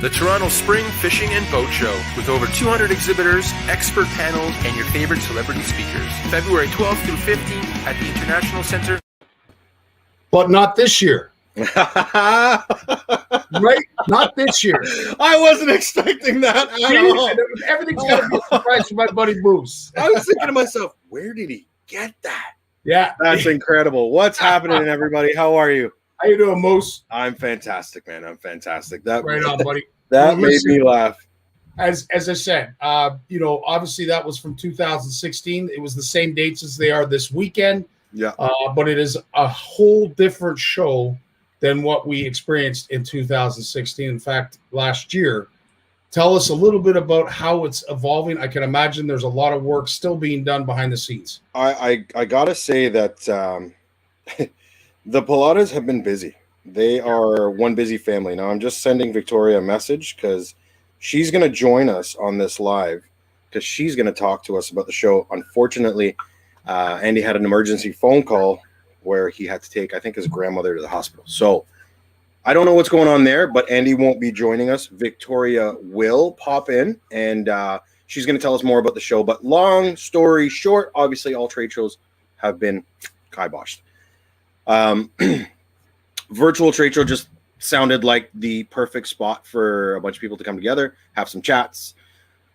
the Toronto Spring Fishing and Boat Show, with over 200 exhibitors, expert panels, and your favorite celebrity speakers. February 12th through 15th at the International Center. But not this year. Right? Not this year. I wasn't expecting that at all. Everything's got to be a surprise for my buddy Moose. I was thinking to myself, where did he get that? Yeah. That's incredible. What's happening, everybody? How are you? How you doing, Moose? I'm fantastic, man. I'm fantastic. That right on, buddy. That made me laugh. As I said, obviously that was from 2016. It was the same dates as they are this weekend. Yeah. But it is a whole different show than what we experienced in 2016. In fact, last year. Tell us a little bit about how it's evolving. I can imagine there's a lot of work still being done behind the scenes. I gotta say that the Pilatas have been busy. They are one busy family. Now I'm just sending Victoria a message because she's going to join us on this live because she's going to talk to us about the show. Unfortunately, Andy had an emergency phone call where he had to take, I think, his grandmother to the hospital. So I don't know what's going on there, but Andy won't be joining us. Victoria will pop in, and she's going to tell us more about the show. But long story short, obviously all trade shows have been kiboshed. Virtual trade show just sounded like the perfect spot for a bunch of people to come together, have some chats,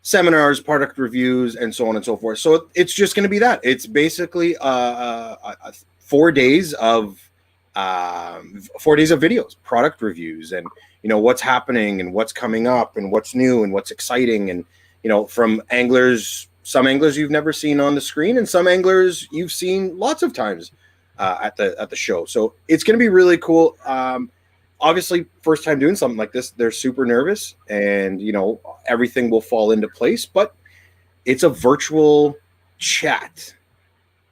seminars, product reviews, and so on and so forth. So it's just going to be that. It's basically 4 days of 4 days of videos, product reviews, and what's happening and what's coming up and what's new and what's exciting, and from anglers, some anglers you've never seen on the screen, and some anglers you've seen lots of times at the show. So it's going to be really cool. Obviously, first time doing something like this, they're super nervous, and everything will fall into place. But it's a virtual chat.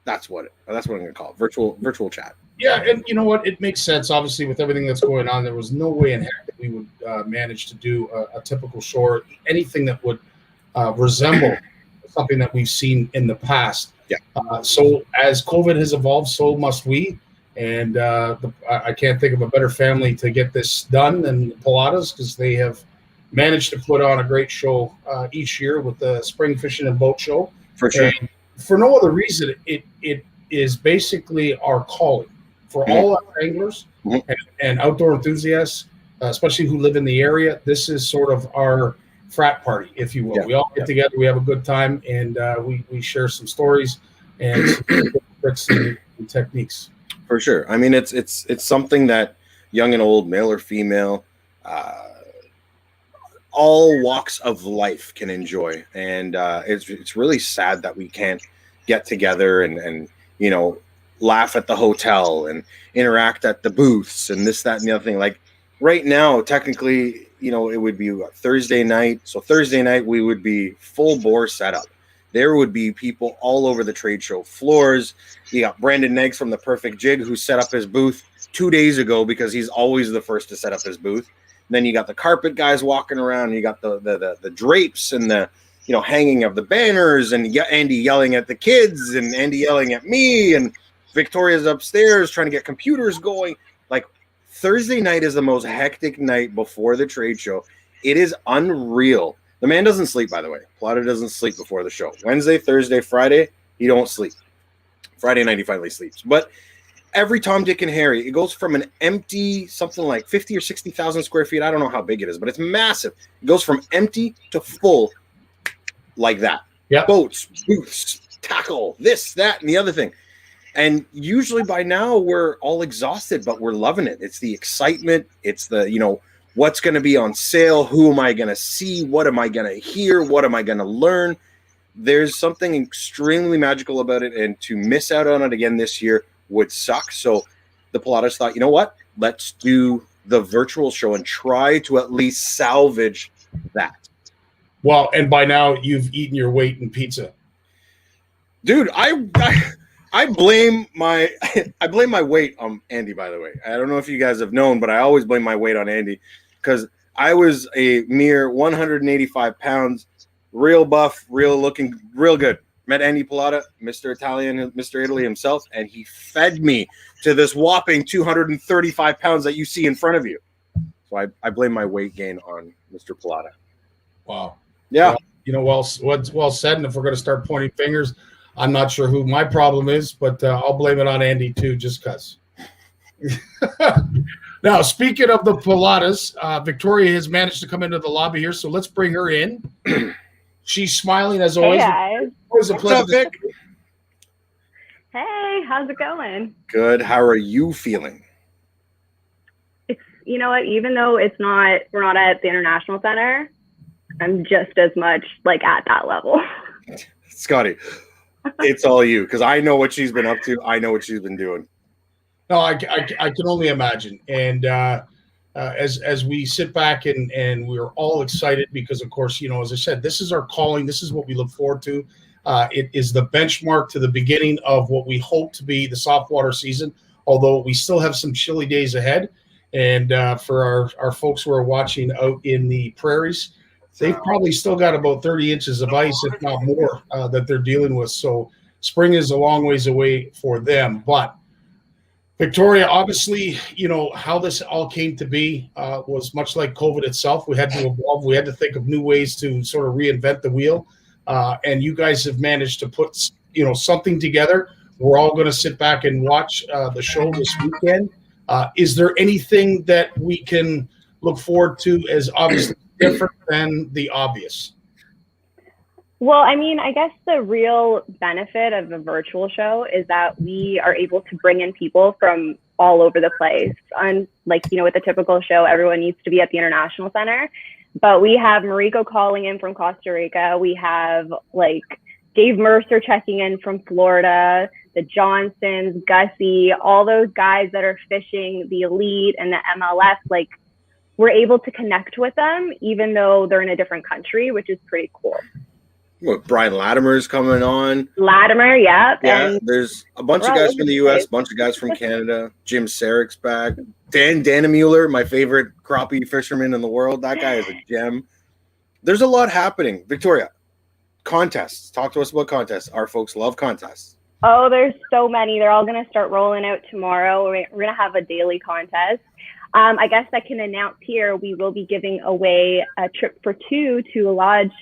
That's what I'm going to call it. Virtual chat. Yeah, and you know what? It makes sense. Obviously, with everything that's going on, there was no way in heck that we would manage to do a typical show or anything that would resemble something that we've seen in the past. Yeah. So as COVID has evolved, so must we. And I can't think of a better family to get this done than Pilatas, because they have managed to put on a great show each year with the Spring Fishing and Boat Show. For sure. And for no other reason, it is basically our calling for all our anglers and outdoor enthusiasts, especially who live in the area. This is sort of our frat party, if you will. We all get together, we have a good time, and we share some stories and some tricks and techniques. For sure. I mean, it's something that young and old, male or female, all walks of life can enjoy, and it's really sad that we can't get together and laugh at the hotel and interact at the booths and this, that, and the other thing. Like right now, technically, it would be Thursday night. So Thursday night, we would be full bore setup. There would be people all over the trade show floors. You got Brandon Neggs from The Perfect Jig, who set up his booth 2 days ago because he's always the first to set up his booth. And then you got the carpet guys walking around. And you got the drapes and the hanging of the banners, and Andy yelling at the kids and Andy yelling at me, and Victoria's upstairs trying to get computers going. Like Thursday night is the most hectic night before the trade show. It is unreal. The man doesn't sleep, by the way. Plata doesn't sleep before the show. Wednesday, Thursday, Friday, he don't sleep. Friday night, he finally sleeps. But every Tom, Dick, and Harry, it goes from an empty, something like 50 or 60,000 square feet. I don't know how big it is, but it's massive. It goes from empty to full like that. Yeah. Boats, booths, tackle, this, that, and the other thing. And usually by now we're all exhausted, but we're loving it. It's the excitement. It's the, what's going to be on sale? Who am I going to see? What am I going to hear? What am I going to learn? There's something extremely magical about it. And to miss out on it again this year would suck. So the Pilatas thought, you know what? Let's do the virtual show and try to at least salvage that. Well, and by now you've eaten your weight in pizza. Dude, I blame my weight on Andy, by the way. I don't know if you guys have known, but I always blame my weight on Andy because I was a mere 185 pounds, real buff, real looking, real good. Met Andy Pilata, Mr. Italian, Mr. Italy himself, and he fed me to this whopping 235 pounds that you see in front of you. So I blame my weight gain on Mr. Pilata. Wow. Yeah. Well, well said. And if we're going to start pointing fingers, I'm not sure who my problem is, but I'll blame it on Andy too, just because. Now, speaking of the Pilatas, Victoria has managed to come into the lobby here, so let's bring her in. She's smiling as always. Hey, guys. Always a pleasure. What's up, Vic? Hey, how's it going? Good. How are you feeling? It's, you know what, even though we're not at the International Center, I'm just as much like at that level. Scotty, it's all you, because I know what she's been up to. I know what she's been doing. No, I can only imagine. And as we sit back and we're all excited because, of course, as I said, this is our calling. This is what we look forward to. It is the benchmark to the beginning of what we hope to be the softwater season, although we still have some chilly days ahead. And for our folks who are watching out in the prairies, they've probably still got about 30 inches of ice, if not more, that they're dealing with. So spring is a long ways away for them. But Victoria, obviously, how this all came to be was much like COVID itself. We had to evolve. We had to think of new ways to sort of reinvent the wheel. And you guys have managed to put, something together. We're all going to sit back and watch the show this weekend. Is there anything that we can look forward to as obviously different than the obvious? Well, I mean, I guess the real benefit of a virtual show is that we are able to bring in people from all over the place. And with a typical show, everyone needs to be at the International Center. But we have Mariko calling in from Costa Rica. We have Dave Mercer checking in from Florida, the Johnsons, Gussie, all those guys that are fishing the Elite and the MLS. We're able to connect with them, even though they're in a different country, which is pretty cool. What, Brian Latimer's coming on. Latimer, yeah. Yeah, And there's a bunch of guys from the U.S., a bunch of guys from Canada. Jim Sarrick's back. Dan Mueller, my favorite crappie fisherman in the world. That guy is a gem. There's a lot happening. Victoria, contests. Talk to us about contests. Our folks love contests. Oh, there's so many. They're all going to start rolling out tomorrow. We're going to have a daily contest. I guess I can announce here, we will be giving away a trip for two to a lodge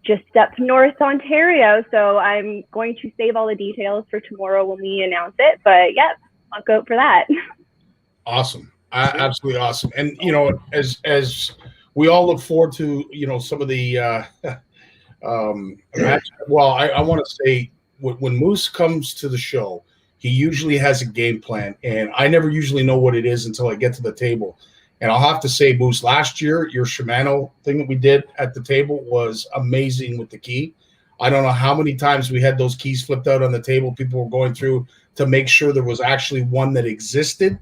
just up north Ontario. So I'm going to save all the details for tomorrow when we announce it. But yeah, look out for that. Awesome. Absolutely awesome. And, as we all look forward to, some of the, I want to say when Moose comes to the show, he usually has a game plan, and I never usually know what it is until I get to the table. And I'll have to say, Moose, last year, your Shimano thing that we did at the table was amazing with the key. I don't know how many times we had those keys flipped out on the table. People were going through to make sure there was actually one that existed.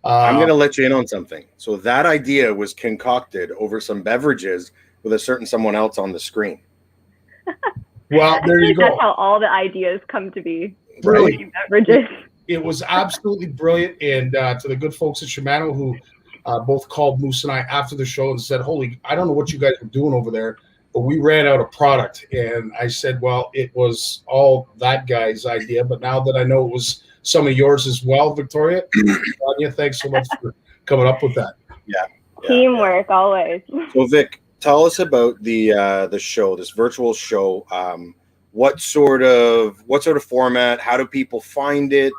I'm going to let you in on something. So that idea was concocted over some beverages with a certain someone else on the screen. Well, there you go. That's how all the ideas come to be. Brilliant. Beverages. It was absolutely brilliant. And to the good folks at Shimano who both called Moose and I after the show and said, I don't know what you guys were doing over there, but we ran out of product. And I said, well, it was all that guy's idea. But now that I know it was some of yours as well, Victoria, Tanya, thanks so much for coming up with that. Yeah. Teamwork always. So Vic, tell us about the show, this virtual show. What sort of format? How do people find it?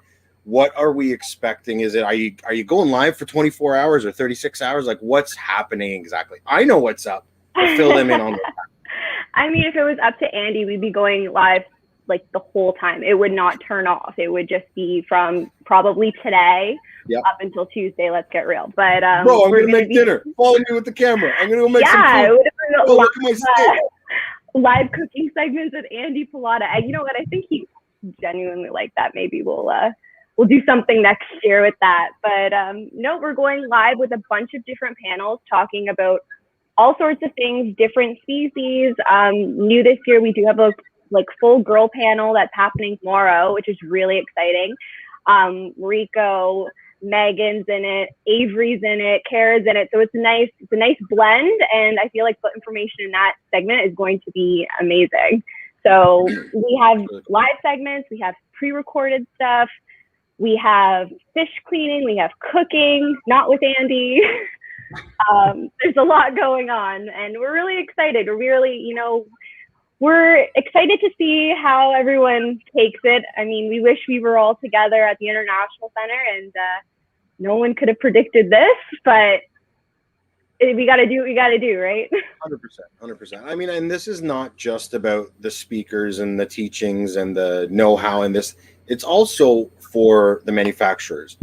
What are we expecting? Is it are you going live for 24 hours or 36 hours? What's happening exactly? I know what's up. But fill them in on that. I mean, if it was up to Andy, we'd be going live the whole time. It would not turn off. It would just be from probably today up until Tuesday. Let's get real. But bro, I'm gonna make dinner. Follow me with the camera. I'm gonna go make some food. It would have been look at my steak. Live cooking segments with Andy Pilata. And you know what? I think he genuinely like that. Maybe we'll do something next year with that. But no, we're going live with a bunch of different panels talking about all sorts of things, different species. New this year, we do have a full girl panel that's happening tomorrow, which is really exciting. Rico, Megan's in it, Avery's in it, Kara's in it. So it's a nice blend. And I feel like the information in that segment is going to be amazing. So we have live segments, we have pre-recorded stuff, we have fish cleaning, we have cooking, not with Andy. There's a lot going on, and we're really excited. We're excited to see how everyone takes it. I mean, we wish we were all together at the International Center, and no one could have predicted this, but we got to do what we got to do, right? 100%. I mean, and this is not just about the speakers and the teachings and the know-how and this. It's also for the manufacturers,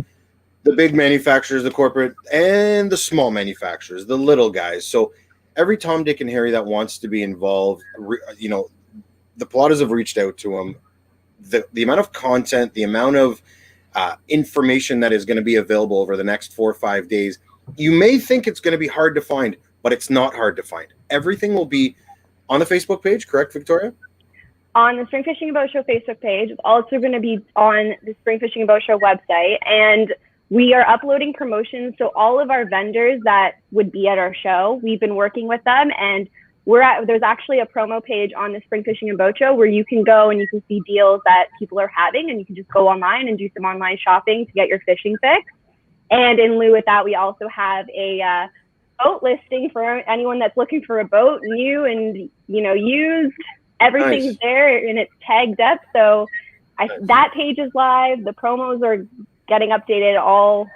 the big manufacturers, the corporate, and the small manufacturers, the little guys. So every Tom, Dick, and Harry that wants to be involved, the Pilatas have reached out to them. The amount of content, the amount of information that is going to be available over the next 4 or 5 days, you may think it's going to be hard to find, but it's not hard to find. Everything will be on the Facebook page, correct, Victoria? On the Spring Fishing and Boat Show Facebook page. It's also going to be on the Spring Fishing and Boat Show website, and we are uploading promotions. So all of our vendors that would be at our show, we've been working with them, and there's actually a promo page on the Spring Fishing and Boat Show where you can go and you can see deals that people are having, and you can just go online and do some online shopping to get your fishing fix. And in lieu of that, we also have a boat listing for anyone that's looking for a boat, new and used. Everything's Nice. there and it's tagged up. So that page is live. The promos are getting updated all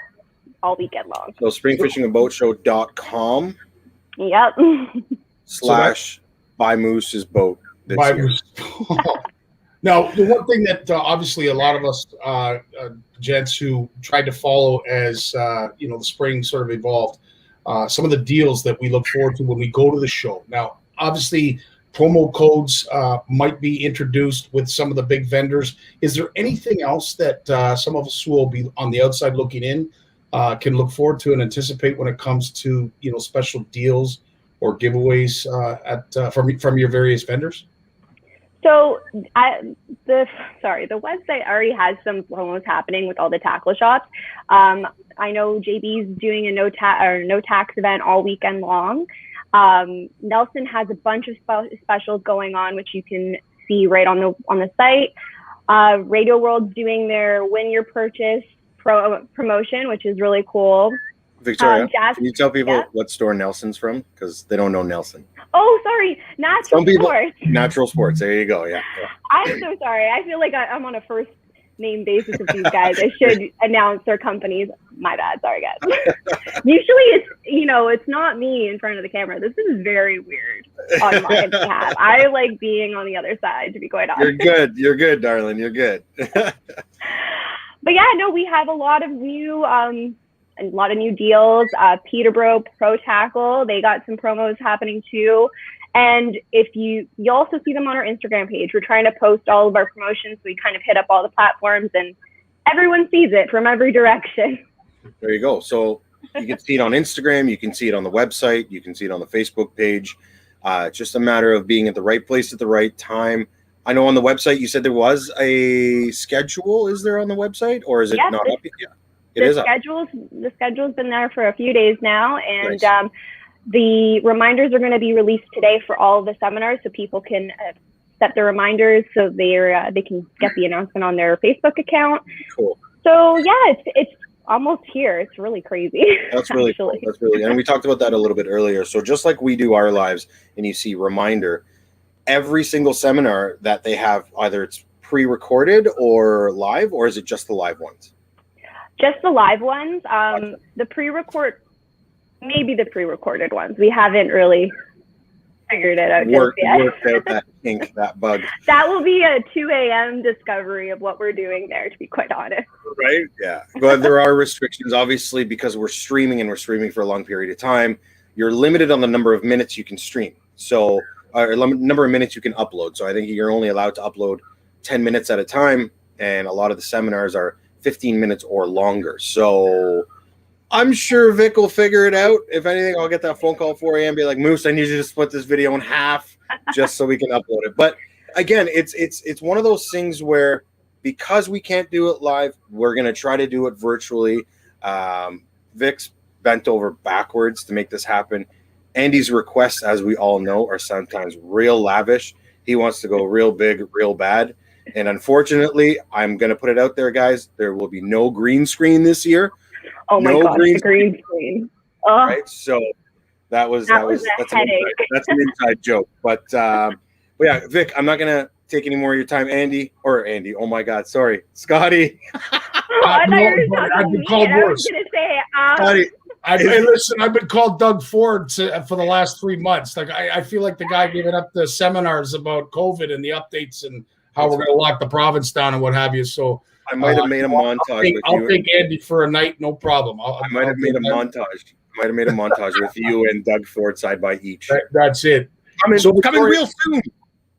weekend long. So springfishandboatshow.com Yep. / buy Moose's boat this By year. Now, the one thing that obviously a lot of us gents who tried to follow as the spring sort of evolved, some of the deals that we look forward to when we go to the show. Now, obviously, promo codes might be introduced with some of the big vendors. Is there anything else that some of us who will be on the outside looking in can look forward to and anticipate when it comes to special deals or giveaways from your various vendors? So the website already has some promos happening with all the tackle shops. I know JB's doing a no tax event all weekend long. Nelson has a bunch of specials going on, which you can see right on the site. Radio World's doing their Win Your Purchase promotion, which is really cool. Victoria, can you tell people what store Nelson's from? Because they don't know Nelson. Oh, sorry. Natural Sports. Natural Sports. There you go. Yeah. I'm so sorry. I feel like I'm on a first name basis with these guys. I should announce their companies. My bad. Sorry, guys. Usually it's not me in front of the camera. This is very weird on my behalf. I like being on the other side, to be quite honest. You're good, darling. You're good. But yeah, no, we have a lot of new deals. Peterborough Pro Tackle, they got some promos happening too. And if you also see them on our Instagram page. We're trying to post all of our promotions. So we kind of hit up all the platforms and everyone sees it from every direction. There you go. So you can see it on Instagram. You can see it on the website. You can see it on the Facebook page. It's just a matter of being at the right place at the right time. I know on the website you said there was a schedule. Is there on the website, or is it not up yet? The schedule's been there for a few days now, and Nice. The reminders are going to be released today for all of the seminars, so people can set their reminders so they can get the announcement on their Facebook account. Cool. So yeah, it's almost here. It's really crazy. That's really cool. That's really, and we talked about that a little bit earlier. So just like we do our lives, and you see reminder, every single seminar that they have, either it's pre-recorded or live, or is it just the live ones? Just the live ones. The pre-record, maybe the pre-recorded ones. We haven't really figured it out Worked yet. out that kink, that bug. That will be a 2 a.m. discovery of what we're doing there, to be quite honest. Right? Yeah. But there are restrictions, obviously, because we're streaming for a long period of time. You're limited on the number of minutes you can stream. So, number of minutes you can upload. So I think you're only allowed to upload 10 minutes at a time. And a lot of the seminars are 15 minutes or longer. So I'm sure Vic will figure it out. If anything, I'll get that phone call 4 a.m. and be like, Moose, I need you to split this video in half just so we can upload it. But again, it's one of those things where, because we can't do it live, we're going to try to do it virtually. Vic's bent over backwards to make this happen. Andy's requests, as we all know, are sometimes real lavish. He wants to go real big, real bad. And unfortunately, I'm going to put it out there, guys. There will be no green screen this year. Oh my No gosh, green the green screen. Oh, right? So that's headache. that's an inside joke. But yeah, Vic, I'm not gonna take any more of your time. Andy, oh my God, sorry, Scotty. I thought you were I've talking been me, called and I was worse. gonna say, Scotty, Hey, listen, I've been called Doug Ford for the last 3 months. Like I feel like the guy giving up the seminars about COVID and the updates and how we're going to lock the province down and what have you. So I might have made a montage with I'll you. take Andy for a night, no problem. I might have made a montage with you and Doug Ford side by each. That's it. Coming real soon.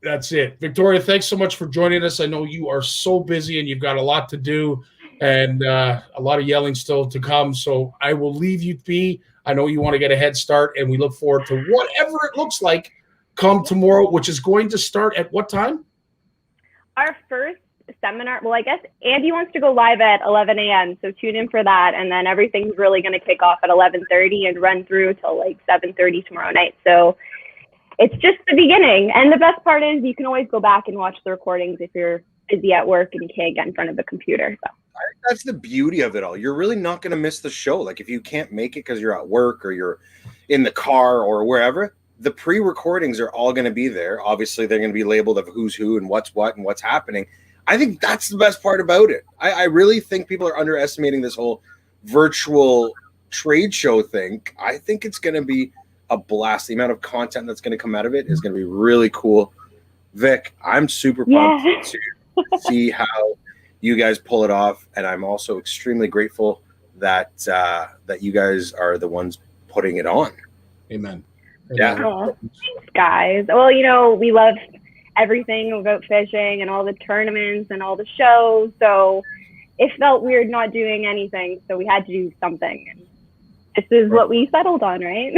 That's it. Victoria, thanks so much for joining us. I know you are so busy and you've got a lot to do and a lot of yelling still to come. So I will leave you be. I know you want to get a head start, and we look forward to whatever it looks like come tomorrow, which is going to start at what time? our first seminar, well, I guess Andy wants to go live at 11 a.m. So tune in for that. And then everything's really going to kick off at 11:30 and run through till like 7:30 tomorrow night. So it's just the beginning. And the best part is you can always go back and watch the recordings if you're busy at work and you can't get in front of the computer. So that's the beauty of it all. You're really not going to miss the show. Like if you can't make it because you're at work or you're in the car or wherever, the pre-recordings are all going to be there. Obviously, they're going to be labeled of who's who and what's what and what's happening. I think that's the best part about it. I really think people are underestimating this whole virtual trade show thing. I think it's going to be a blast. The amount of content that's going to come out of it is going to be really cool. Vic, I'm super pumped to see how you guys pull it off, and I'm also extremely grateful that that you guys are the ones putting it on. Amen. Yeah. oh, thanks, guys. Well, you know, we love everything about fishing and all the tournaments and all the shows. So it felt weird not doing anything. So we had to do something. And this is what we settled on, right?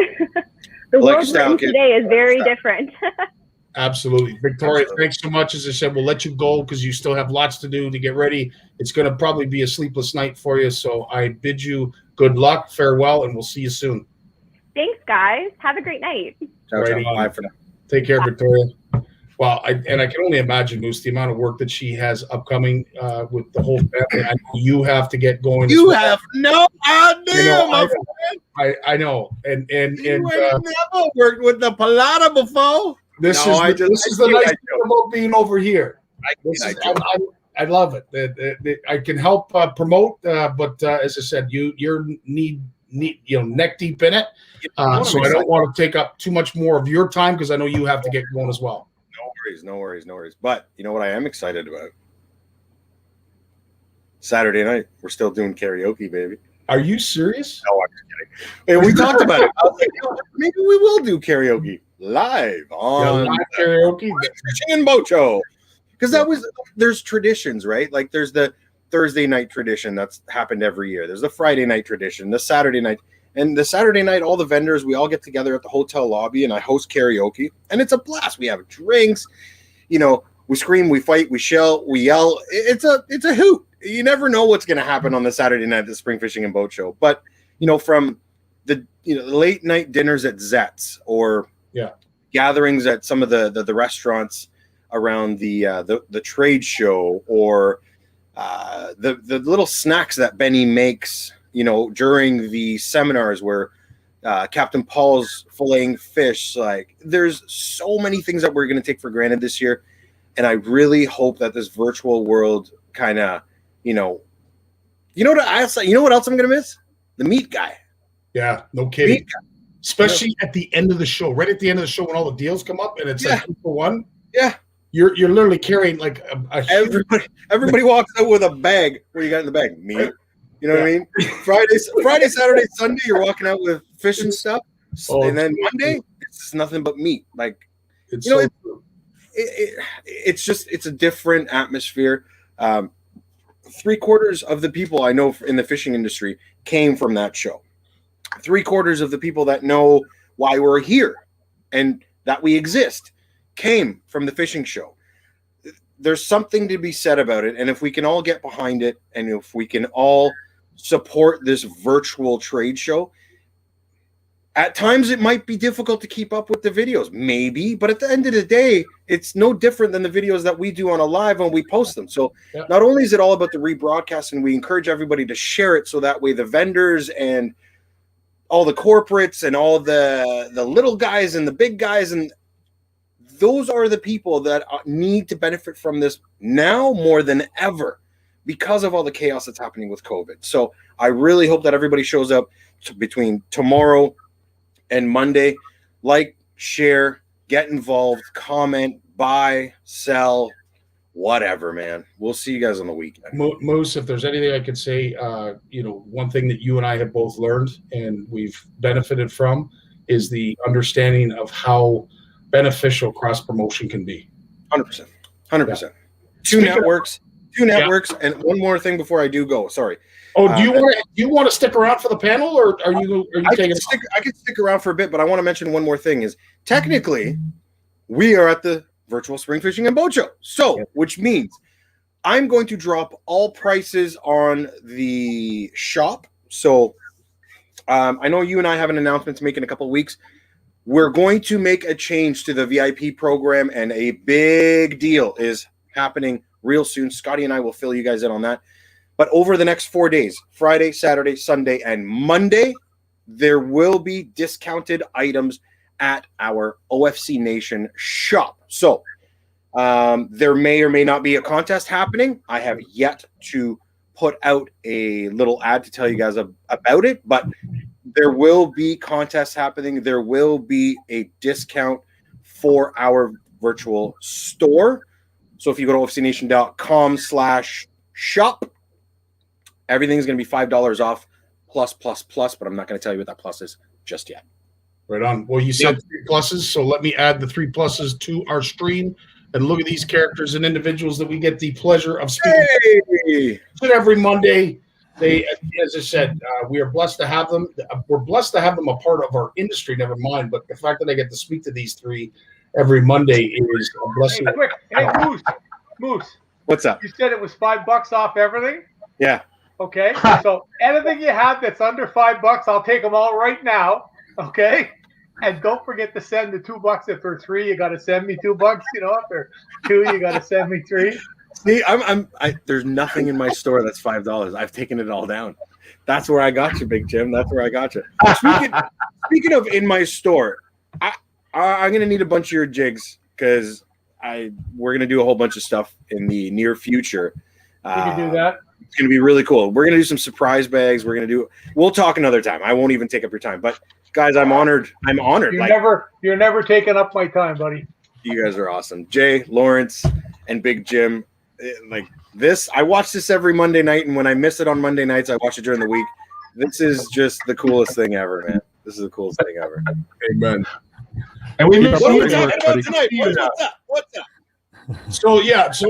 The world we're in today is very different. Absolutely. Victoria, thanks so much. As I said, we'll let you go because you still have lots to do to get ready. It's going to probably be a sleepless night for you. So I bid you good luck, farewell, and we'll see you soon. Thanks, guys. Have a great night. Bye for now. Take care, Victoria. Well, I can only imagine, Moose, the amount of work that she has upcoming with the whole family. I know you have to get going. You have no idea, my friend. I know. And you never worked with the Palata before. This is the nice thing about being over here. I love it. I can help promote, but as I said, you're neck deep in it. So I don't want to take up too much more of your time because I know you have to get going as well. No worries. But you know what I am excited about? Saturday night, we're still doing karaoke, baby. Are you serious? No, I'm just kidding. And we talked about it. I was like, maybe we will do karaoke live on karaoke Fishing and Boat Show. Because there's traditions, right? Like there's the Thursday night tradition that's happened every year. There's the Friday night tradition, the Saturday night. And the Saturday night, all the vendors, we all get together at the hotel lobby and I host karaoke. And it's a blast. We have drinks, we scream, we fight, we shell, we yell. It's a hoot. You never know what's going to happen on the Saturday night at the Spring Fishing and Boat Show. But, from the late night dinners at Zet's or gatherings at some of the restaurants around the trade show or the little snacks that Benny makes, during the seminars where Captain Paul's filleting fish. Like there's so many things that we're going to take for granted this year. And I really hope that this virtual world kind of, what else I'm going to miss? The meat guy. Yeah, no kidding. Especially at the end of the show, right at the end of the show when all the deals come up and it's like 2 for 1. Yeah. You're literally carrying like everybody walks out with a bag. What do you got in the bag? Meat. You know what I mean? Friday, Saturday, Sunday, you're walking out with fish and stuff. And then Monday, it's nothing but meat. Like, it's a different atmosphere. 3/4 of the people I know in the fishing industry came from that show. 3/4 of the people that know why we're here and that we exist came from the fishing show. There's something to be said about it. And if we can all get behind it and if we can all support this virtual trade show, at times it might be difficult to keep up with the videos, maybe, but at the end of the day, it's no different than the videos that we do on a live when we post them. So not only is it all about the rebroadcast, and we encourage everybody to share it so that way the vendors and all the corporates and all the little guys and the big guys, and those are the people that need to benefit from this now more than ever because of all the chaos that's happening with COVID. So I really hope that everybody shows up between tomorrow and Monday. Like, share, get involved, comment, buy, sell, whatever, man. We'll see you guys on the weekend. Moose, if there's anything I could say, one thing that you and I have both learned and we've benefited from is the understanding of how beneficial cross promotion can be. 100%. 100%. Yeah. Two networks, and one more thing before I do go. Sorry. Oh, do you want to stick around for the panel, or are you taking? I could stick around for a bit, but I want to mention one more thing. Is technically we are at the virtual spring fishing and boat show, which means I'm going to drop all prices on the shop. So I know you and I have an announcement to make in a couple of weeks. We're going to make a change to the VIP program, and a big deal is happening real soon. Scotty and I will fill you guys in on that. But over the next 4 days, Friday, Saturday, Sunday, and Monday, there will be discounted items at our OFC Nation shop. So there may or may not be a contest happening. I have yet to put out a little ad to tell you guys about it, but there will be contests happening. There will be a discount for our virtual store. So if you go to ofcnation.com/shop, everything's going to be $5 off plus, but I'm not going to tell you what that plus is just yet. Right on. Well, you said 3 pluses, so let me add the 3 pluses to our stream and look at these characters and individuals that we get the pleasure of speaking to every Monday. They, as I said, we are blessed to have them. We're blessed to have them a part of our industry, never mind. But the fact that I get to speak to these 3 every Monday is a blessing. Hey, quick. Hey, Moose. What's up? You said it was $5 off everything? Yeah. Okay. So anything you have that's under $5, I'll take them all right now. Okay. And don't forget to send the $2 if they're 3. You got to send me $2. If they're 2, you got to send me 3. See, there's nothing in my store that's $5. I've taken it all down. That's where I got you, Big Jim. That's where I got you. Speaking of in my store, I'm gonna need a bunch of your jigs because we're gonna do a whole bunch of stuff in the near future. You can do that. It's gonna be really cool. We're gonna do some surprise bags. We'll talk another time. I won't even take up your time. But guys, I'm honored. You're never taking up my time, buddy. You guys are awesome. Jay, Lawrence, and Big Jim. Like this, I watch this every Monday night, and when I miss it on Monday nights, I watch it during the week. This is just the coolest thing ever, man. This is the coolest thing ever. Amen. And we what are we talking about tonight? What's up? So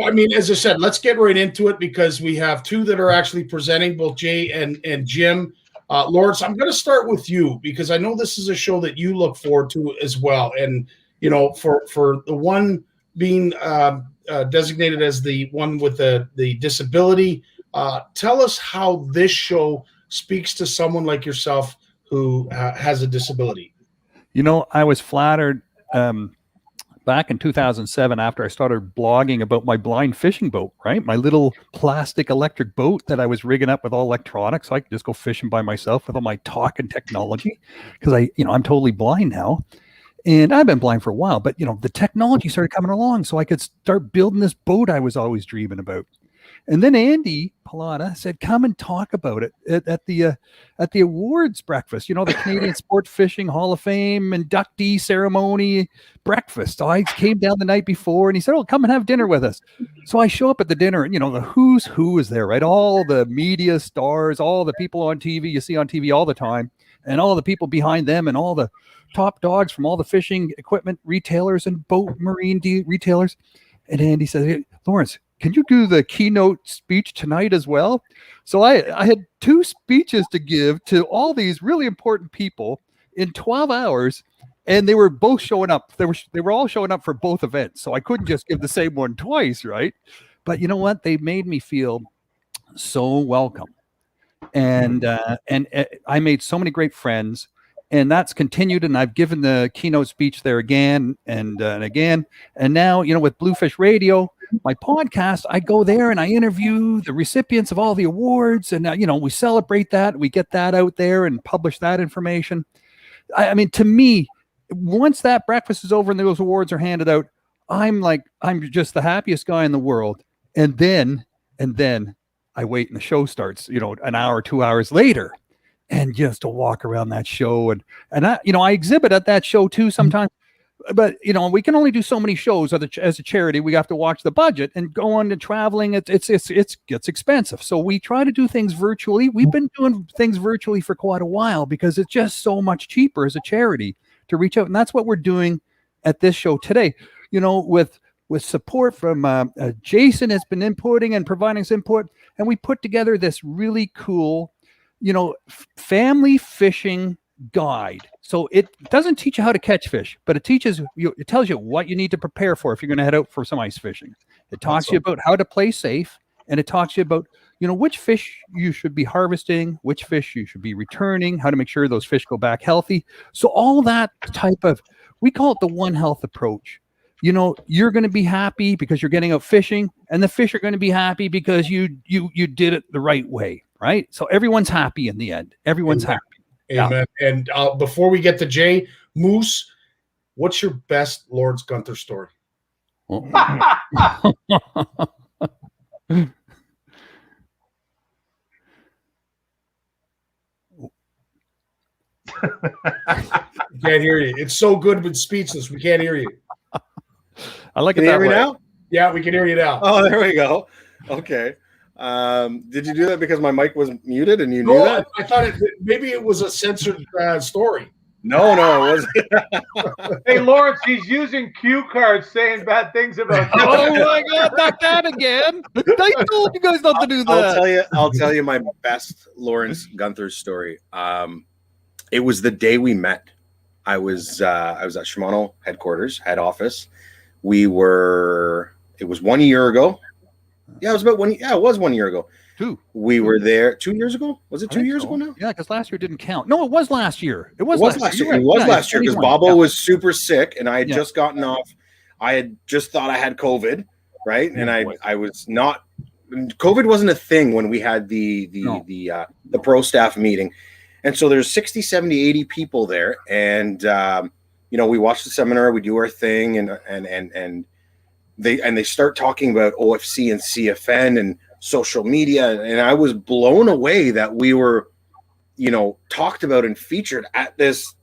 I mean, as I said, let's get right into it because we have 2 that are actually presenting, both Jay and Jim. Lawrence, I'm going to start with you because I know this is a show that you look forward to as well. And for the one being designated as the one with the disability, tell us how this show speaks to someone like yourself who has a disability. I was flattered back in 2007 after I started blogging about my blind fishing boat, right? My little plastic electric boat that I was rigging up with all electronics so I could just go fishing by myself with all my talking technology because I'm totally blind now. And I've been blind for a while, but the technology started coming along so I could start building this boat I was always dreaming about. And then Andy Pallotta said, come and talk about it at the awards breakfast, the Canadian Sport Fishing Hall of Fame inductee ceremony breakfast. So I came down the night before and he said, oh, come and have dinner with us. So I show up at the dinner and, the who's who is there, right? All the media stars, all the people on TV, you see on TV all the time, and all the people behind them and all the top dogs from all the fishing equipment retailers and boat marine retailers. And Andy said, hey, Lawrence, can you do the keynote speech tonight as well? So I had 2 speeches to give to all these really important people in 12 hours, and they were both showing up. They were all showing up for both events, so I couldn't just give the same one twice, right? But you know what? They made me feel so welcome, and I made so many great friends. And that's continued, and I've given the keynote speech there again and again. And now, with Bluefish Radio, my podcast, I go there and I interview the recipients of all the awards, and we celebrate that. We get that out there and publish that information. I mean, to me, once that breakfast is over and those awards are handed out, I'm just the happiest guy in the world. And then I wait and the show starts, an hour, 2 hours later, and just to walk around that show and I exhibit at that show too sometimes. But we can only do so many shows as a charity. We have to watch the budget, and go on to traveling. It gets expensive. So we try to do things virtually. We've been doing things virtually for quite a while because it's just so much cheaper as a charity to reach out, and that's what we're doing at this show today. With support from Jason has been inputting and providing his input, and we put together this really cool, family fishing guide. So it doesn't teach you how to catch fish, but it tells you what you need to prepare for if you're going to head out for some ice fishing. It talks to you about how to play safe, and it talks to you about which fish you should be harvesting, which fish you should be returning, how to make sure those fish go back healthy. So all that type of, we call it the One Health approach. You're going to be happy because you're getting out fishing, and the fish are going to be happy because you did it the right way, right? So everyone's happy in the end. Everyone's happy. Amen. Yeah. And before we get to Jay, Moose, what's your best Lawrence Gunther story? Can't hear you. It's so good with speechless. We can't hear you. I like it that hear me way. now? Yeah, we can hear you now. Oh, there we go. Okay. Did you do that because my mic was muted and you knew that? I thought maybe it was a censored story. No, it wasn't. Hey, Lawrence, he's using cue cards saying bad things about you. Oh my God, not that again. I told you guys not to do that. I'll tell you my best Lawrence Gunther story. It was the day we met. I was at Shimano head office. It was 1 year ago. Yeah, it was 1 year ago. We were there 2 years ago. Was it 2 years ago now? Yeah, because last year didn't count. No, it was last year. It was last year. It was last year because Bobo was super sick, and I had just gotten off. I had just thought I had COVID, right? And I was not. COVID wasn't a thing when we had the pro staff meeting, and so there's 60, 70, 80 people there, and we watch the seminar, we do our thing, and they start talking about OFC and CFN and social media, and I was blown away that we were, talked about and featured at this,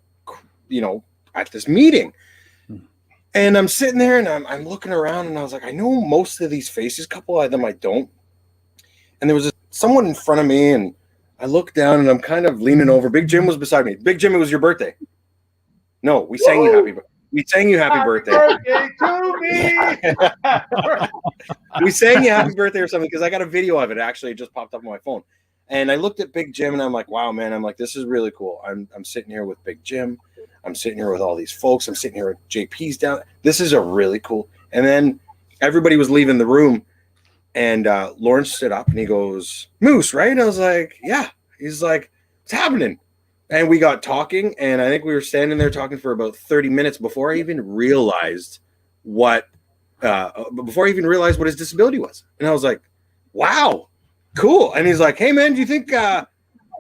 at this meeting. And I'm sitting there and I'm looking around, and I was like, I know most of these faces, a couple of them I don't. And there was someone in front of me, and I looked down and I'm kind of leaning over. Big Jim was beside me. Big Jim, it was your birthday. No, we sang you happy birthday. We sang you happy birthday. Birthday to me. We sang you happy birthday or something because I got a video of it. Actually, it just popped up on my phone. And I looked at Big Jim and I'm like, wow, man. I'm like, this is really cool. I'm sitting here with Big Jim. I'm sitting here with all these folks. I'm sitting here with JP's down. This is a really cool. And then everybody was leaving the room, and Lawrence stood up and he goes, Moose, right? And I was like, yeah. He's like, what's happening? And we got talking, and I think we were standing there talking for about 30 minutes before I even realized what his disability was. And I was like, wow, cool. And he's like, hey, man, do you think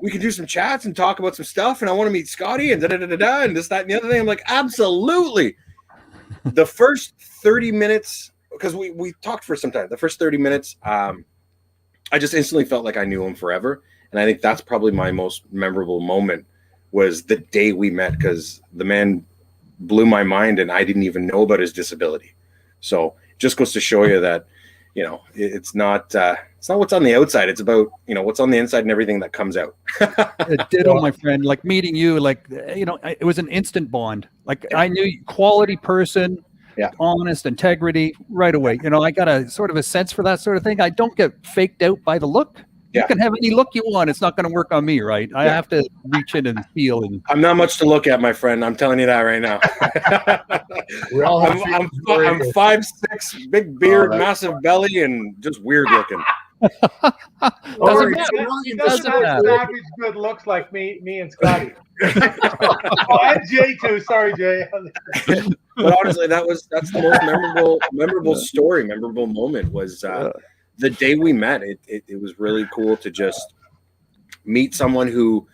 we can do some chats and talk about some stuff? And I want to meet Scotty and da-da-da-da-da and this, that, and the other thing. I'm like, absolutely. The first 30 minutes, because we talked for some time, the first 30 minutes, I just instantly felt like I knew him forever. And I think that's probably my most memorable moment was the day we met, because the man blew my mind and I didn't even know about his disability. So it just goes to show you that, it's not what's on the outside. It's about, what's on the inside and everything that comes out. Ditto, my friend. Like meeting you, it was an instant bond. Like I knew you, quality person, honest, integrity right away. I got a sort of a sense for that sort of thing. I don't get faked out by the look. You can have any look you want. It's not going to work on me, right? I have to reach in and feel. And I'm not much to look at, my friend. I'm telling you that right now. I'm 5'6", big beard, massive belly, and just weird looking. Doesn't He matter. doesn't Doesn't have matter. savage good looks like me and Scotty. Oh, and Jay too. Sorry, Jay. But honestly, that's the most memorable moment was the day we met. It was really cool to just meet someone who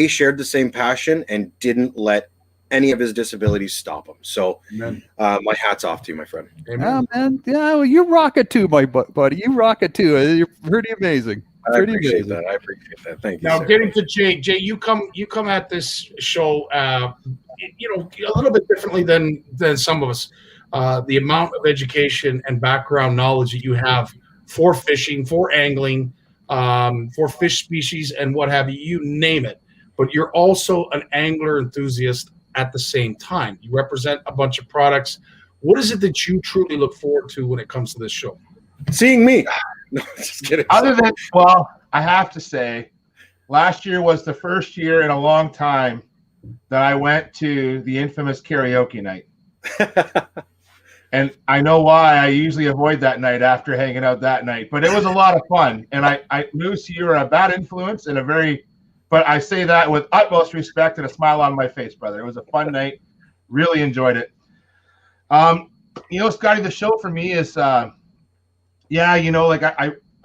shared the same passion and didn't let any of his disabilities stop him. So my hat's off to you, my friend. Yeah, man. Yeah, well, you rock it too, my buddy. You rock it too. You're pretty amazing. I appreciate that. Thank you. Now, sir. getting to Jay. Jay, you come at this show, a little bit differently than some of us. The amount of education and background knowledge that you have for fishing, for angling, for fish species, and what have you. You name it. But you're also an angler enthusiast at the same time. You represent a bunch of products. What is it that you truly look forward to when it comes to this show? Seeing me. No, just kidding. Other than, well, I have to say, last year was the first year in a long time that I went to the infamous karaoke night. And I know why I usually avoid that night after hanging out that night, but it was a lot of fun. And I Moose, you were a bad influence and but I say that with utmost respect and a smile on my face, brother. It was a fun night. Really enjoyed it. Scotty, the show for me is, I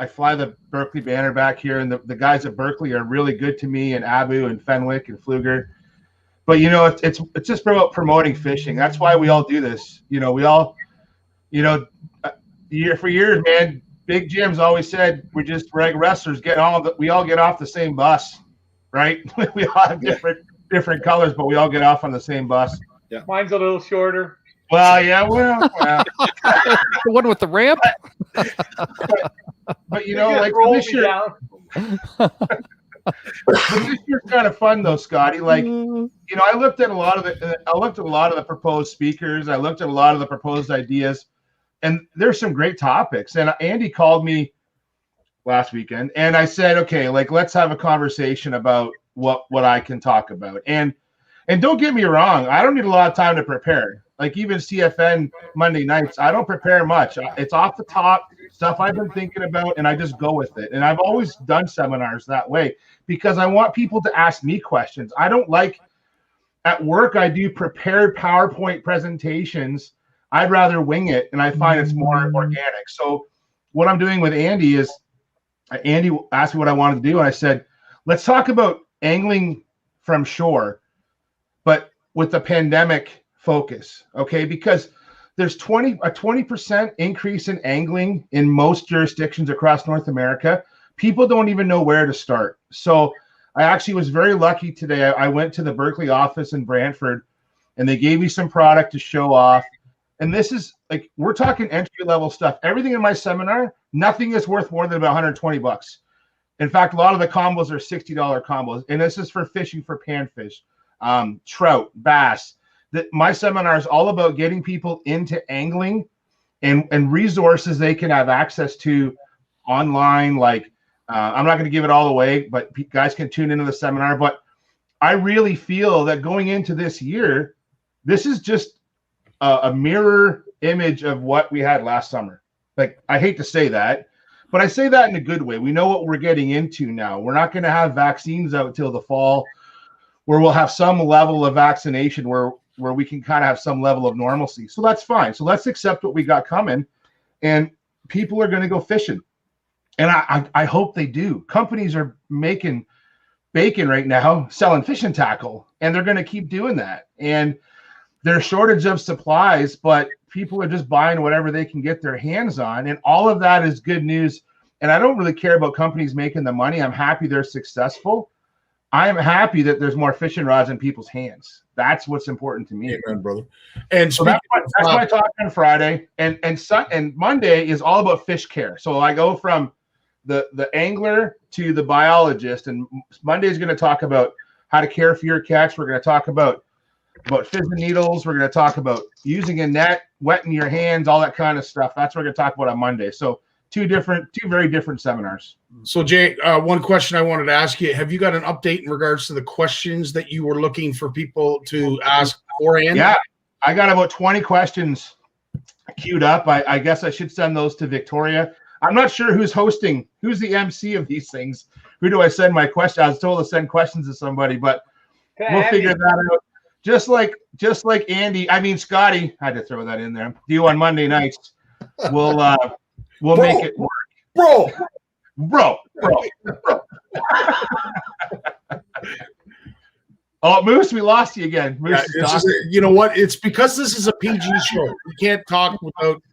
fly the Berkeley banner back here, and the guys at Berkeley are really good to me, and Abu and Fenwick and Pfluger. But it's just about promoting fishing. That's why we all do this. We all, for years, man. Big Jim's always said we're just wrestlers. We all get off the same bus, right? We all have different colors, but we all get off on the same bus. Yeah, mine's a little shorter. Well, yeah, well. The one with the ramp. But like this year, this year's kind of fun though, Scotty. Like, I looked at a lot of the proposed speakers. I looked at a lot of the proposed ideas, and there's some great topics. And Andy called me last weekend, and I said, okay, like let's have a conversation about what I can talk about. And don't get me wrong, I don't need a lot of time to prepare. Like even CFN Monday nights, I don't prepare much. It's off the top stuff I've been thinking about, and I just go with it. And I've always done seminars that way because I want people to ask me questions. I don't like at work, I do prepared PowerPoint presentations. I'd rather wing it, and I find it's more organic. So what I'm doing with Andy is Andy asked me what I wanted to do, and I said, let's talk about angling from shore, but with the pandemic focus, okay? Because there's a 20% increase in angling in most jurisdictions across North America. People don't even know where to start. So I actually was very lucky today. I went to the Berkeley office in Brantford, and they gave me some product to show off. And this is like, we're talking entry-level stuff. Everything in my seminar, nothing is worth more than about 120 bucks. In fact, a lot of the combos are $60 combos. And this is for fishing for panfish, trout, bass. My seminar is all about getting people into angling and resources they can have access to online. Like, I'm not going to give it all away, but guys can tune into the seminar. But I really feel that going into this year, this is just a mirror image of what we had last summer. Like, I hate to say that, but I say that in a good way. We know what we're getting into now. We're not going to have vaccines out till the fall, where we'll have some level of vaccination where we can kind of have some level of normalcy. So that's fine. So let's accept what we got coming, and people are going to go fishing. And I hope they do. Companies are making bacon right now, selling fishing tackle, and they're going to keep doing that. And there's shortage of supplies, but people are just buying whatever they can get their hands on. And all of that is good news. And I don't really care about companies making the money. I'm happy they're successful. I'm happy that there's more fishing rods in people's hands. That's what's important to me. Amen, brother. And so that's my talk on Friday. And Monday is all about fish care. So I go from the angler to the biologist, and Monday is going to talk about how to care for your catch. We're going to talk about fishing needles. We're going to talk about using a net, wetting your hands, all that kind of stuff. That's what we're going to talk about on Monday. So two very different seminars. So Jay, one question I wanted to ask you: have you got an update in regards to the questions that you were looking for people to ask beforehand? Yeah, I got about 20 questions queued up. I guess I should send those to Victoria. I'm not sure who's hosting, who's the MC of these things. Who do I send my question? I was told to send questions to somebody, but we'll figure that out. Just like Andy, Scotty, I had to throw that in there. You on Monday nights. We'll make it work. Bro. Oh, Moose, we lost you again. Moose you know what? It's because this is a PG show. We can't talk without.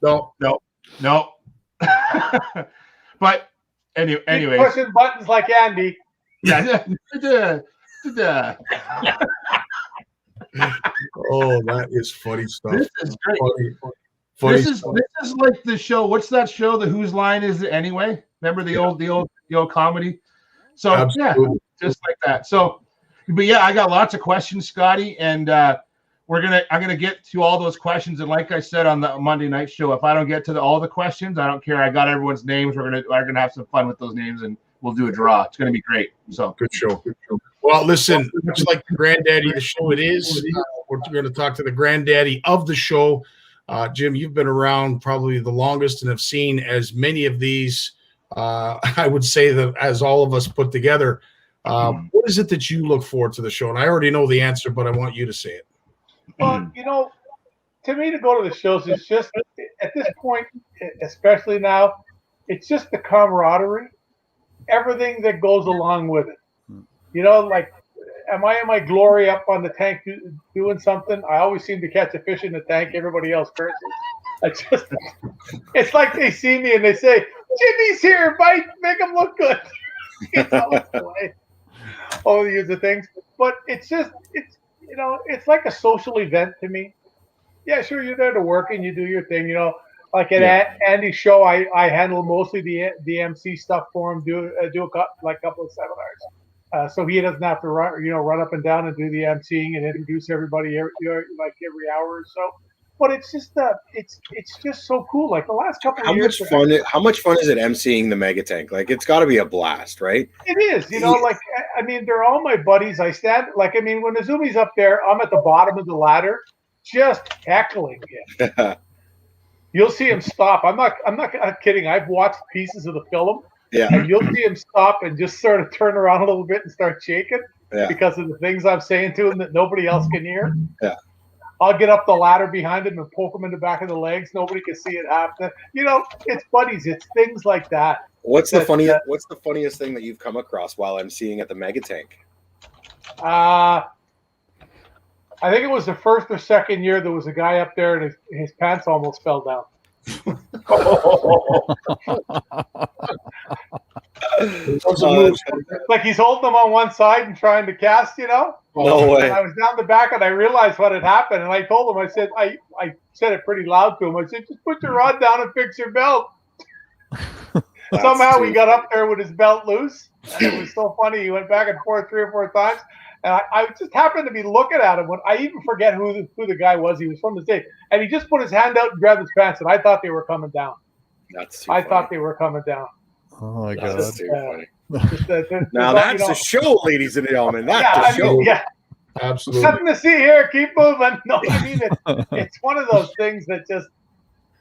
No. But anyway, pushing buttons like Andy. Yeah. Oh, that is funny stuff. This is great. Funny this is like the show. What's that show? The Whose Line Is It Anyway? Remember the old comedy? So Absolutely. Yeah, just like that. So, but yeah, I got lots of questions, Scotty, and I'm gonna get to all those questions. And like I said on the Monday night show, if I don't get to all the questions, I don't care. I got everyone's names. We're gonna have some fun with those names, and we'll do a draw. It's gonna be great. So good show. Well, listen, much like the granddaddy of the show, it is. We're going to talk to the granddaddy of the show. Jim, you've been around probably the longest and have seen as many of these. I would say that as all of us put together. What is it that you look forward to the show? And I already know the answer, but I want you to say it. Well, to me, to go to the shows is just at this point, especially now, it's just the camaraderie, everything that goes along with it. Like, am I in my glory up on the tank doing something? I always seem to catch a fish in the tank. Everybody else curses. It's like they see me and they say, Jimmy's here, make him look good. All the use of things. But it's like a social event to me. Yeah, sure, you're there to work and you do your thing, Like at Andy's show, I handle mostly the MC stuff for him, do a couple of seminars. So he doesn't have to run up and down and do the emceeing and introduce everybody every hour or so. But it's just it's just so cool. Like the last couple of years. How much fun is it emceeing the mega tank? Like it's got to be a blast, right? It is. They're all my buddies. I stand when Azumi's up there, I'm at the bottom of the ladder, just heckling him. You'll see him stop. I'm not kidding. I've watched pieces of the film. Yeah. And you'll see him stop and just sort of turn around a little bit and start shaking because of the things I'm saying to him that nobody else can hear. Yeah. I'll get up the ladder behind him and poke him in the back of the legs. Nobody can see it happen. It's buddies. It's things like that. What's the funniest thing that you've come across while emceeing at the mega tank? I think it was the first or second year there was a guy up there and his pants almost fell down. Like he's holding them on one side and trying to cast, No way. And I was down the back and I realized what had happened. And I told him, I said it pretty loud to him. I said, just put your rod down and fix your belt. Somehow he got up there with his belt loose. And it was so funny. He went back and forth 3 or 4 times. And I just happened to be looking at him when I even forget who the guy was. He was from the States. And he just put his hand out and grabbed his pants. And I thought they were coming down. I thought they were coming down. Oh, my God. That's too funny. Now that's a show, ladies and gentlemen. That's a show. Yeah. Absolutely. Nothing to see here. Keep moving. No, it's one of those things that just,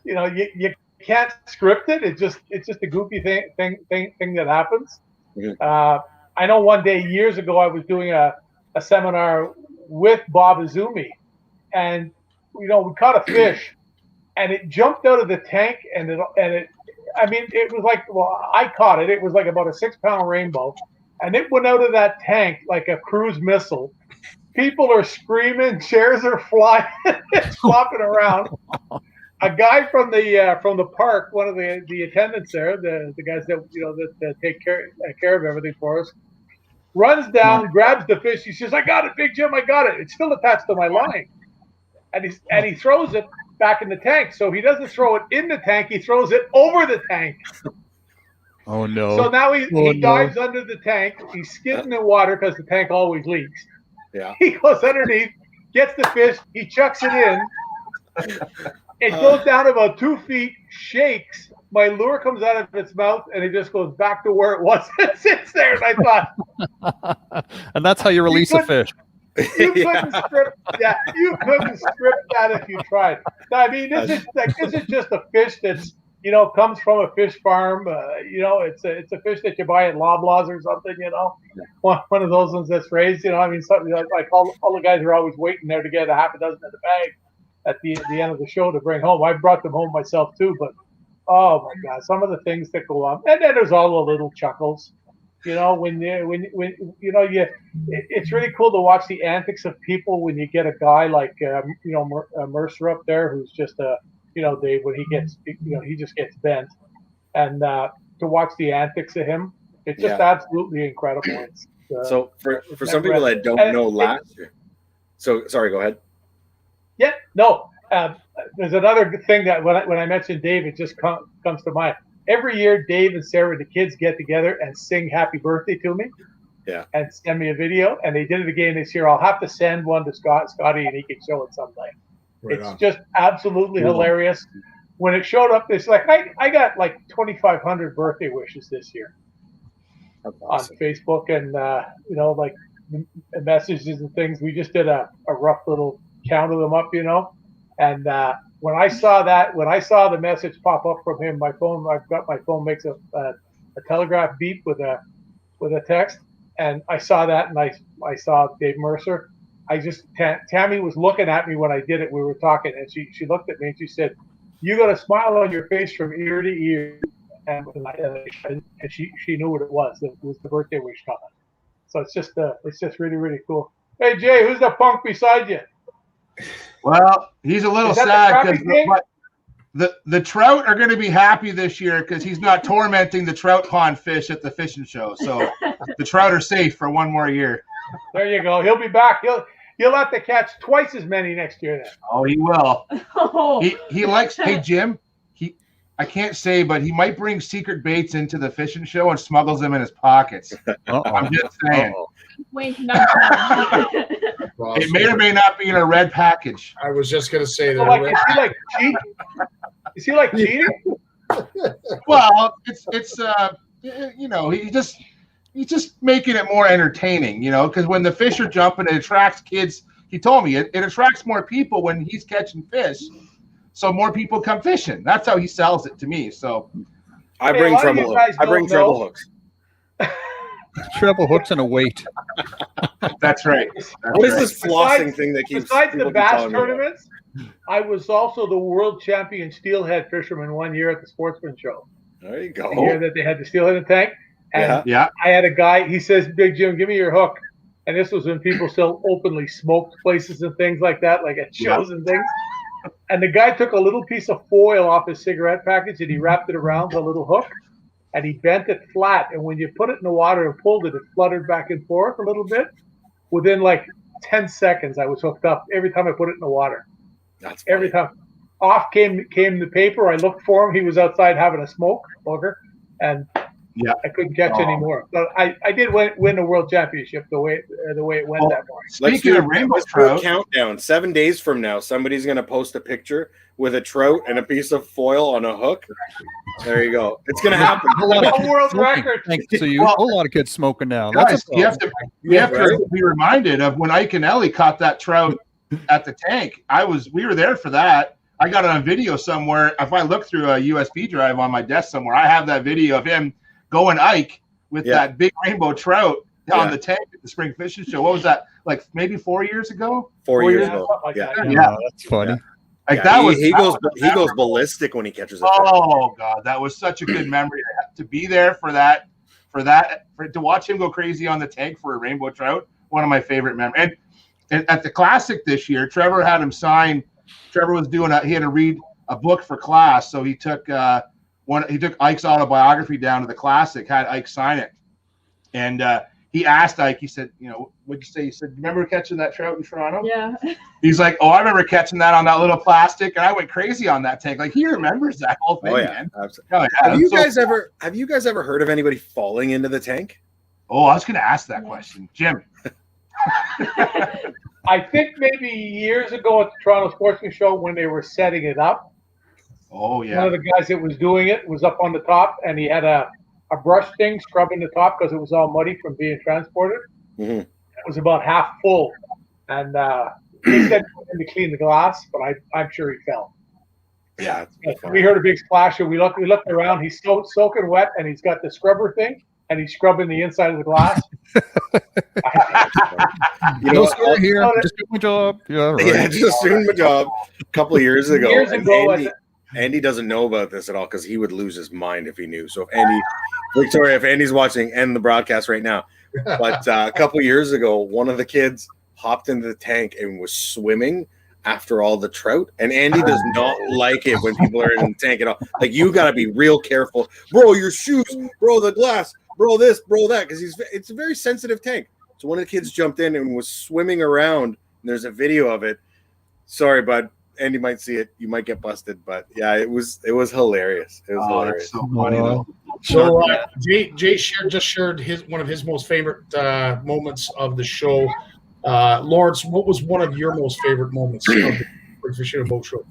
you can't script it. It's just a goofy thing that happens. Mm-hmm. I know one day years ago I was doing a seminar with Bob Azumi, and we caught a fish, and it jumped out of the tank, and it was like, I caught it. It was like about a 6-pound rainbow, and it went out of that tank like a cruise missile. People are screaming, chairs are flying, it's flopping around. A guy from the park, one of the attendants there, the guys that take care of everything for us, runs down, grabs the fish. He says, "I got it, Big Jim, I got it. It's still attached to my line." And he throws it back in the tank. So he doesn't throw it in the tank, he throws it over the tank. Oh no. So now he dives under the tank, he's skidding in water because the tank always leaks. Yeah. He goes underneath, gets the fish, he chucks it in. It goes down about 2 feet, shakes. My lure comes out of its mouth, and it just goes back to where it was. It sits there, and I thought. And that's how you release a fish. You couldn't strip. Yeah, you couldn't strip that if you tried. I mean, this is just a fish that's comes from a fish farm. It's a fish that you buy at Loblaws or something. One of those ones that's raised. I mean, something like all the guys are always waiting there to get a half a dozen in the bag at the end of the show to bring home. I brought them home myself too, but oh my God, some of the things that go on, and then there's all the little chuckles. It's really cool to watch the antics of people when you get a guy like Mercer up there, who's just when he just gets bent, and to watch the antics of him, it's just absolutely incredible. It's, so for some people that don't know last year, so sorry, go ahead. Yeah, no. There's another thing that when I mentioned Dave, it just comes to mind. Every year, Dave and Sarah, the kids, get together and sing "Happy Birthday" to me. Yeah. And send me a video, and they did it again this year. I'll have to send one to Scotty, and he can show it someday. Right it's on. Just absolutely hilarious. When it showed up, it's like I got like 2,500 birthday wishes this year on Facebook, and like messages and things. We just did a rough little count of them up, and when I saw the message pop up from him, my phone makes a telegraph beep with a text, and I saw that, and I saw Dave Mercer. Tammy was looking at me when I did it. We were talking, and she looked at me and she said, "You got a smile on your face from ear to ear," and she knew what it was. It was the birthday wish coming. So it's just really, really cool. Hey Jay, who's the punk beside you? Well, he's a little sad because the trout are going to be happy this year because he's not tormenting the trout pond fish at the fishing show. So the trout are safe for one more year. There you go. He'll be back. He'll have to catch twice as many next year then. Oh, he will. He likes. Hey Jim, I can't say, but he might bring secret baits into the fishing show and smuggles them in his pockets. I'm just saying. It may or may not be in a red package. I was just going to say that. Is he like cheating? Well, it's he's just making it more entertaining, because when the fish are jumping, it attracts kids. He told me it attracts more people when he's catching fish, so more people come fishing. That's how he sells it to me. So I bring treble hooks. Treble hooks and a weight. That's right. What is this flossing thing that keeps? Besides the bass tournaments, I was also the world champion steelhead fisherman one year at the Sportsman Show. There you go. The year that they had the steelhead in the tank. And yeah. I had a guy, he says, "Big Jim, give me your hook." And this was when people still openly smoked places and things like that, like at shows and things. And the guy took a little piece of foil off his cigarette package and he wrapped it around the little hook. And he bent it flat, and when you put it in the water and pulled it, it fluttered back and forth a little bit. Within like 10 seconds, I was hooked up every time I put it in the water. That's funny. Every time. Off came the paper. I looked for him. He was outside having a smoke, booger, and I couldn't catch any more. But I did win the world championship the way it went that morning. Speaking of rainbow trout, countdown. 7 days from now, somebody's going to post a picture with a trout and a piece of foil on a hook. There you go. It's going to happen. A world record. So you a whole lot of kids smoking now. Guys, you have to be reminded of when Ike and Ellie caught that trout at the tank. We were there for that. I got it on video somewhere. If I look through a USB drive on my desk somewhere, I have that video of him going Ike with that big rainbow trout on the tank at the spring fishing show. What was that? Like maybe 4 years ago? 4 years ago. Yeah. That's funny. Yeah. Like that he goes ballistic when he catches a trout. Oh God, that was such a good memory to be there for to watch him go crazy on the tank for a rainbow trout. One of my favorite memories. And at the Classic this year, Trevor had him sign. Trevor was he had to read a book for class, so he took Ike's autobiography down to the Classic, had Ike sign it, and he asked Ike. He said, what'd you say? He said, "Remember catching that trout in Toronto?" Yeah. He's like, "Oh, I remember catching that on that little plastic, and I went crazy on that tank." Like he remembers that whole thing, man. Absolutely. Have you guys ever heard of anybody falling into the tank? Oh, I was going to ask that question, Jim. I think maybe years ago at the Toronto Sportsman Show when they were setting it up. Oh yeah. One of the guys that was doing it was up on the top, and he had a brush thing scrubbing the top because it was all muddy from being transported. Mm-hmm. It was about half full, and he said to clean the glass, but I'm sure he fell. Yeah, we heard a big splash, and we looked around. He's soaking wet, and he's got the scrubber thing, and he's scrubbing the inside of the glass. No story here. Just doing my job. Yeah, right. Yeah, just doing my job. A couple of years ago, Andy doesn't know about this at all because he would lose his mind if he knew. So if Victoria, if Andy's watching, end the broadcast right now. But a couple of years ago, one of the kids hopped into the tank and was swimming after all the trout, and Andy does not like it when people are in the tank at all. Like, you got to be real careful, bro. Your shoes, bro. The glass, bro. This, bro. That, because it's a very sensitive tank. So one of the kids jumped in and was swimming around. And there's a video of it. Sorry, bud. Andy might see it. You might get busted, but yeah, it was hilarious. It was hilarious. So funny though. So Jay just shared one of his most favorite moments of the show. Lawrence, what was one of your most favorite moments of the Fishing and Boat Show?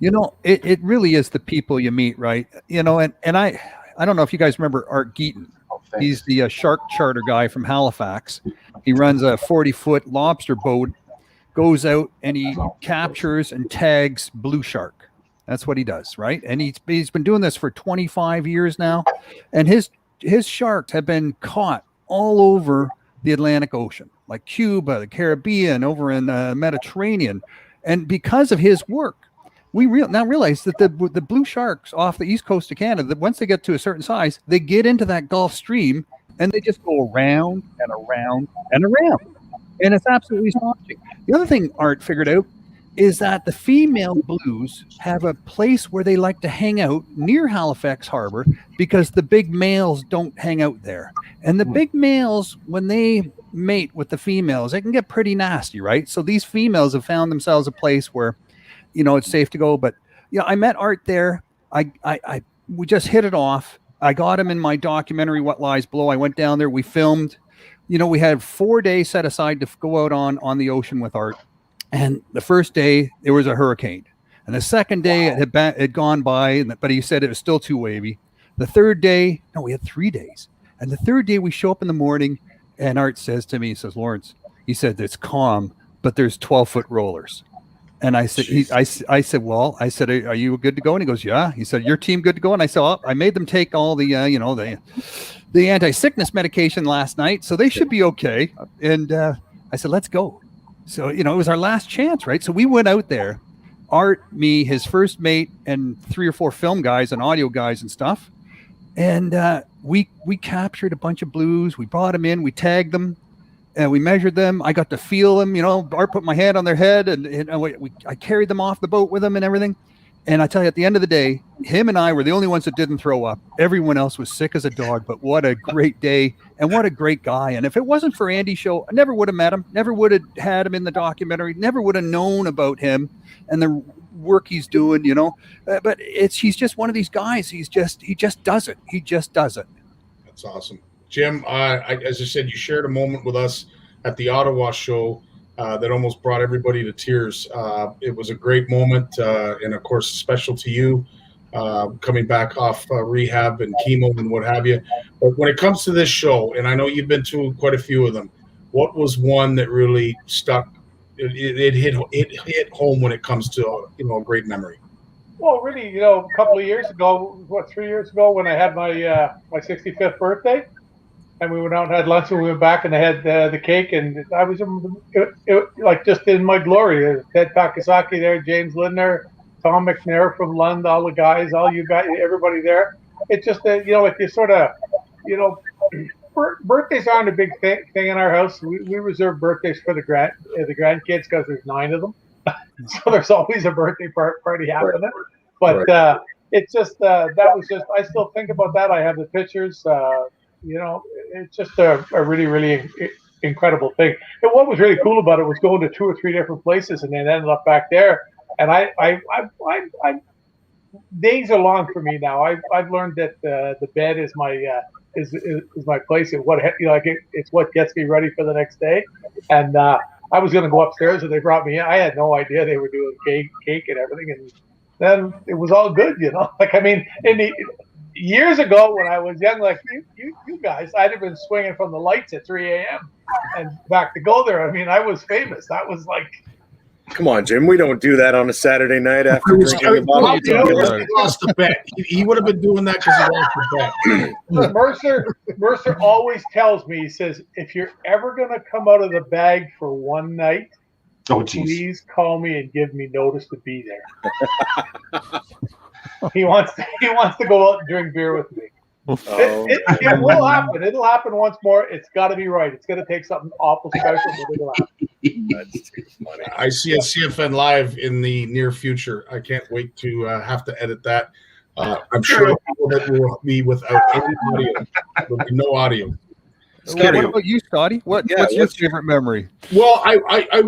You know, it really is the people you meet, right? You know, and I don't know if you guys remember Art Geaton. He's the shark charter guy from Halifax. He runs a 40-foot lobster boat, goes out and he captures and tags blue shark. That's what he does, right? And he's been doing this for 25 years now, and his sharks have been caught all over the Atlantic Ocean, like Cuba, the Caribbean, over in the Mediterranean. And because of his work, we now realize that the blue sharks off the east coast of Canada, that once they get to a certain size, they get into that Gulf Stream and they just go around and around and around. And it's absolutely astonishing. The other thing Art figured out is that the female blues have a place where they like to hang out near Halifax Harbor because the big males don't hang out there. And the big males, when they mate with the females, they can get pretty nasty, right? So these females have found themselves a place where, you know, it's safe to go. But yeah, I met Art there. We just hit it off. I got him in my documentary, What Lies Below. I went down there. We filmed. You know, we had 4 days set aside to go out on the ocean with Art. And the first day, there was a hurricane. And the second day, it had gone by, but he said it was still too wavy. The third day, no, we had 3 days. And the third day, we show up in the morning, and Art says to me, he says, Lawrence, he said, it's calm, but there's 12-foot rollers. And I said, I said, well, I said, are you good to go? And he goes, yeah. He said, your team good to go? And I said, I made them take all the, the anti-sickness medication last night, so they should be okay. And I said, let's go. So, you know, it was our last chance, right? So we went out there, Art, me, his first mate, and 3 or 4 film guys and audio guys and stuff. And we captured a bunch of blues. We brought them in, we tagged them, and we measured them. I got to feel them, you know, Art put my hand on their head, and I carried them off the boat with him and everything. And I tell you, at the end of the day, him and I were the only ones that didn't throw up. Everyone else was sick as a dog, but what a great day and what a great guy. And if it wasn't for Andy's show, I never would have met him, never would have had him in the documentary, never would have known about him and the work he's doing, you know. But he's just one of these guys. He just does it. He just does it. That's awesome. Jim, as I said, you shared a moment with us at the Ottawa show that almost brought everybody to tears. It was a great moment, and of course, special to you, coming back off rehab and chemo and what have you. But when it comes to this show, and I know you've been to quite a few of them, what was one that really stuck? It hit home when it comes to a great memory. Well, really, a couple of years ago, 3 years ago, when I had my 65th birthday. And we went out and had lunch, and we went back and I had the cake, and I was like just in my glory. Ted Takasaki there, James Lindner, Tom McNair from Lund, all the guys, all you guys, everybody there. It's just that like you sort of, birthdays aren't a big thing in our house. We reserve birthdays for the grandkids because there's 9 of them, so there's always a birthday party happening. But it's just that was just. I still think about that. I have the pictures. It's just a really, really incredible thing. And what was really cool about it was going to 2 or 3 different places and then ended up back there. And I days are long for me now. I've learned that the bed is my is my place. It's what gets me ready for the next day. And I was going to go upstairs and they brought me in. I had no idea they were doing cake and everything. And then it was all good, Like, I mean, years ago when I was young, like you guys, I'd have been swinging from the lights at 3 a.m. and back to go there. I mean, I was famous. That was like, Come on, Jim. We don't do that on a Saturday night after drinking a bottle. What are you talking about? He lost the bet. He would have been doing that because he lost the bet. Mercer always tells me, he says, if you're ever going to come out of the bag for one night, please call me and give me notice to be there. He wants to go out and drink beer with me. It will happen. It'll happen once more. It's got to be right. It's going to take something awful special, but it'll happen. That's too funny. I see a CFN live in the near future. I can't wait to have to edit that. I'm sure that will be without any audio. There'll be no audio. Scotty, what about you, Scotty? What's your favorite memory? Well, I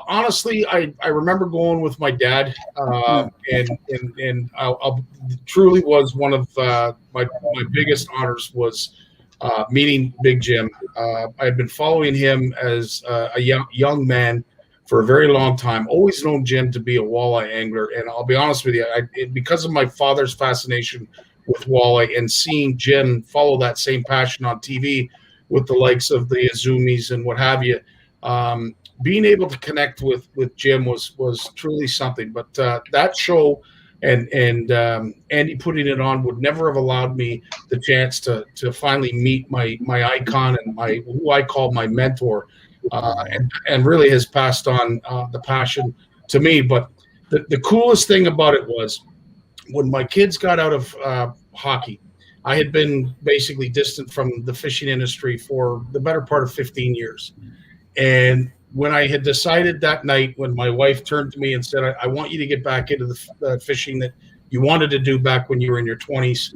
honestly, I remember going with my dad, and I'll truly was one of my biggest honors was meeting Big Jim. I had been following him as a young man for a very long time. Always known Jim to be a walleye angler, and I'll be honest with you, because of my father's fascination with walleye and seeing Jim follow that same passion on TV with the likes of the Azumis and what have you, being able to connect with Jim was truly something. But that show and Andy putting it on would never have allowed me the chance to finally meet my icon and who I call my mentor, and really has passed on the passion to me. But the coolest thing about it was when my kids got out of hockey. I had been basically distant from the fishing industry for the better part of 15 years. And when I had decided that night, when my wife turned to me and said, I want you to get back into the fishing that you wanted to do back when you were in your 20s,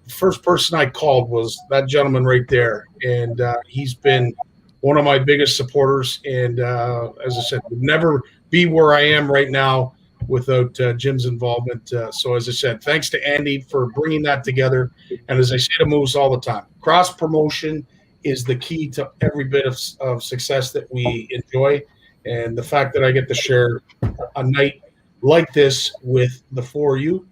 first person I called was that gentleman right there. And he's been one of my biggest supporters. And as I said, would never be where I am right now without Jim's involvement. So as I said, thanks to Andy for bringing that together. And as I say to Moose all the time, cross promotion is the key to every bit of success that we enjoy. And the fact that I get to share a night like this with the four of you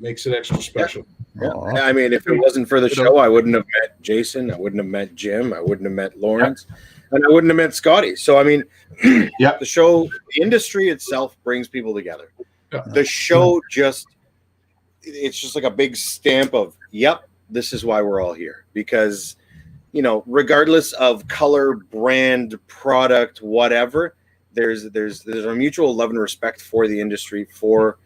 makes it extra special. Yeah. I mean, if it wasn't for the show, I wouldn't have met Jason. I wouldn't have met Jim. I wouldn't have met Lawrence. And I wouldn't have met Scotty. So, I mean, the show, the industry itself brings people together. The show it's just like a big stamp of, yep, this is why we're all here. Because, you know, regardless of color, brand, product, whatever, there's a mutual love and respect for the industry, for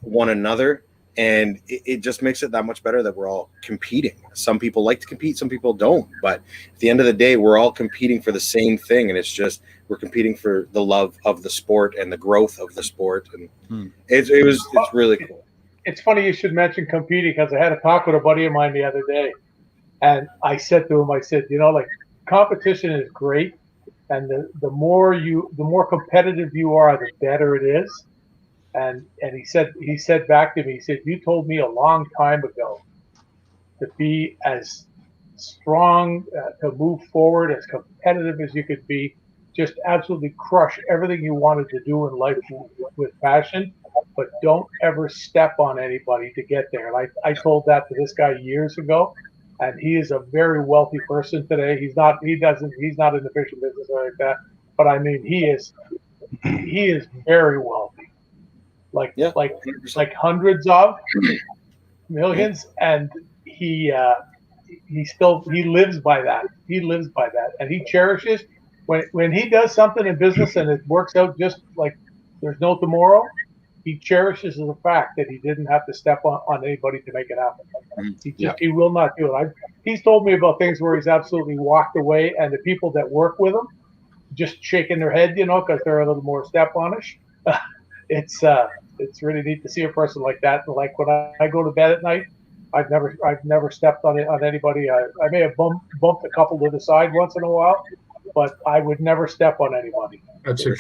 one another. And it just makes it that much better that we're all competing. Some people like to compete, some people don't. But at the end of the day, we're all competing for the same thing. And it's just we're competing for the love of the sport and the growth of the sport. And it's really cool. It's funny you should mention competing, because I had a talk with a buddy of mine the other day. And I said to him, you know, like, competition is great. And the more competitive you are, the better it is. And he said back to me, he said, you told me a long time ago to be as strong, to move forward, as competitive as you could be, just absolutely crush everything you wanted to do in life with passion, but don't ever step on anybody to get there. And I told that to this guy years ago, and he is a very wealthy person today. He's not in the fishing business or like that, but I mean, he is very wealthy. Like hundreds of millions, and he lives by that. He lives by that, and he cherishes when he does something in business and it works out just like there's no tomorrow. He cherishes the fact that he didn't have to step on anybody to make it happen. He will not do it. He's told me about things where he's absolutely walked away, and the people that work with him just shaking their head, you know, because they're a little more step-onish. It's really neat to see a person like that. And like when I go to bed at night, I've never stepped on anybody. I may have bumped a couple to the side once in a while, but I would never step on anybody. That's a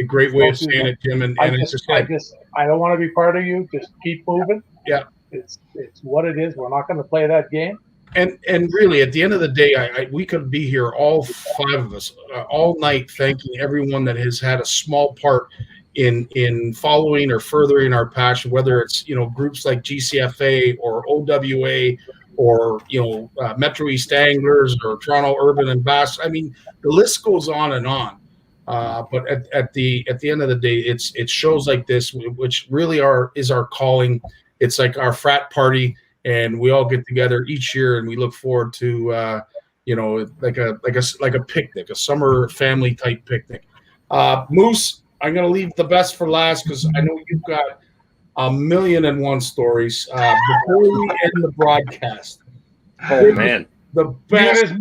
great way of saying it, Jim. And I don't want to be part of you. Just keep moving. Yeah, it's what it is. We're not going to play that game. And really, at the end of the day, we could be here, all five of us, all night, thanking everyone that has had a small part in following or furthering our passion, whether it's groups like GCFA or OWA or Metro East Anglers or Toronto Urban Ambassadors. I mean, the list goes on and on. But at the end of the day, it's shows like this which really is our calling. It's like our frat party, and we all get together each year, and we look forward to like a picnic, a summer family type picnic. Moose, I'm gonna leave the best for last because I know you've got 1,000,001 stories. Before we end the broadcast, man, the best.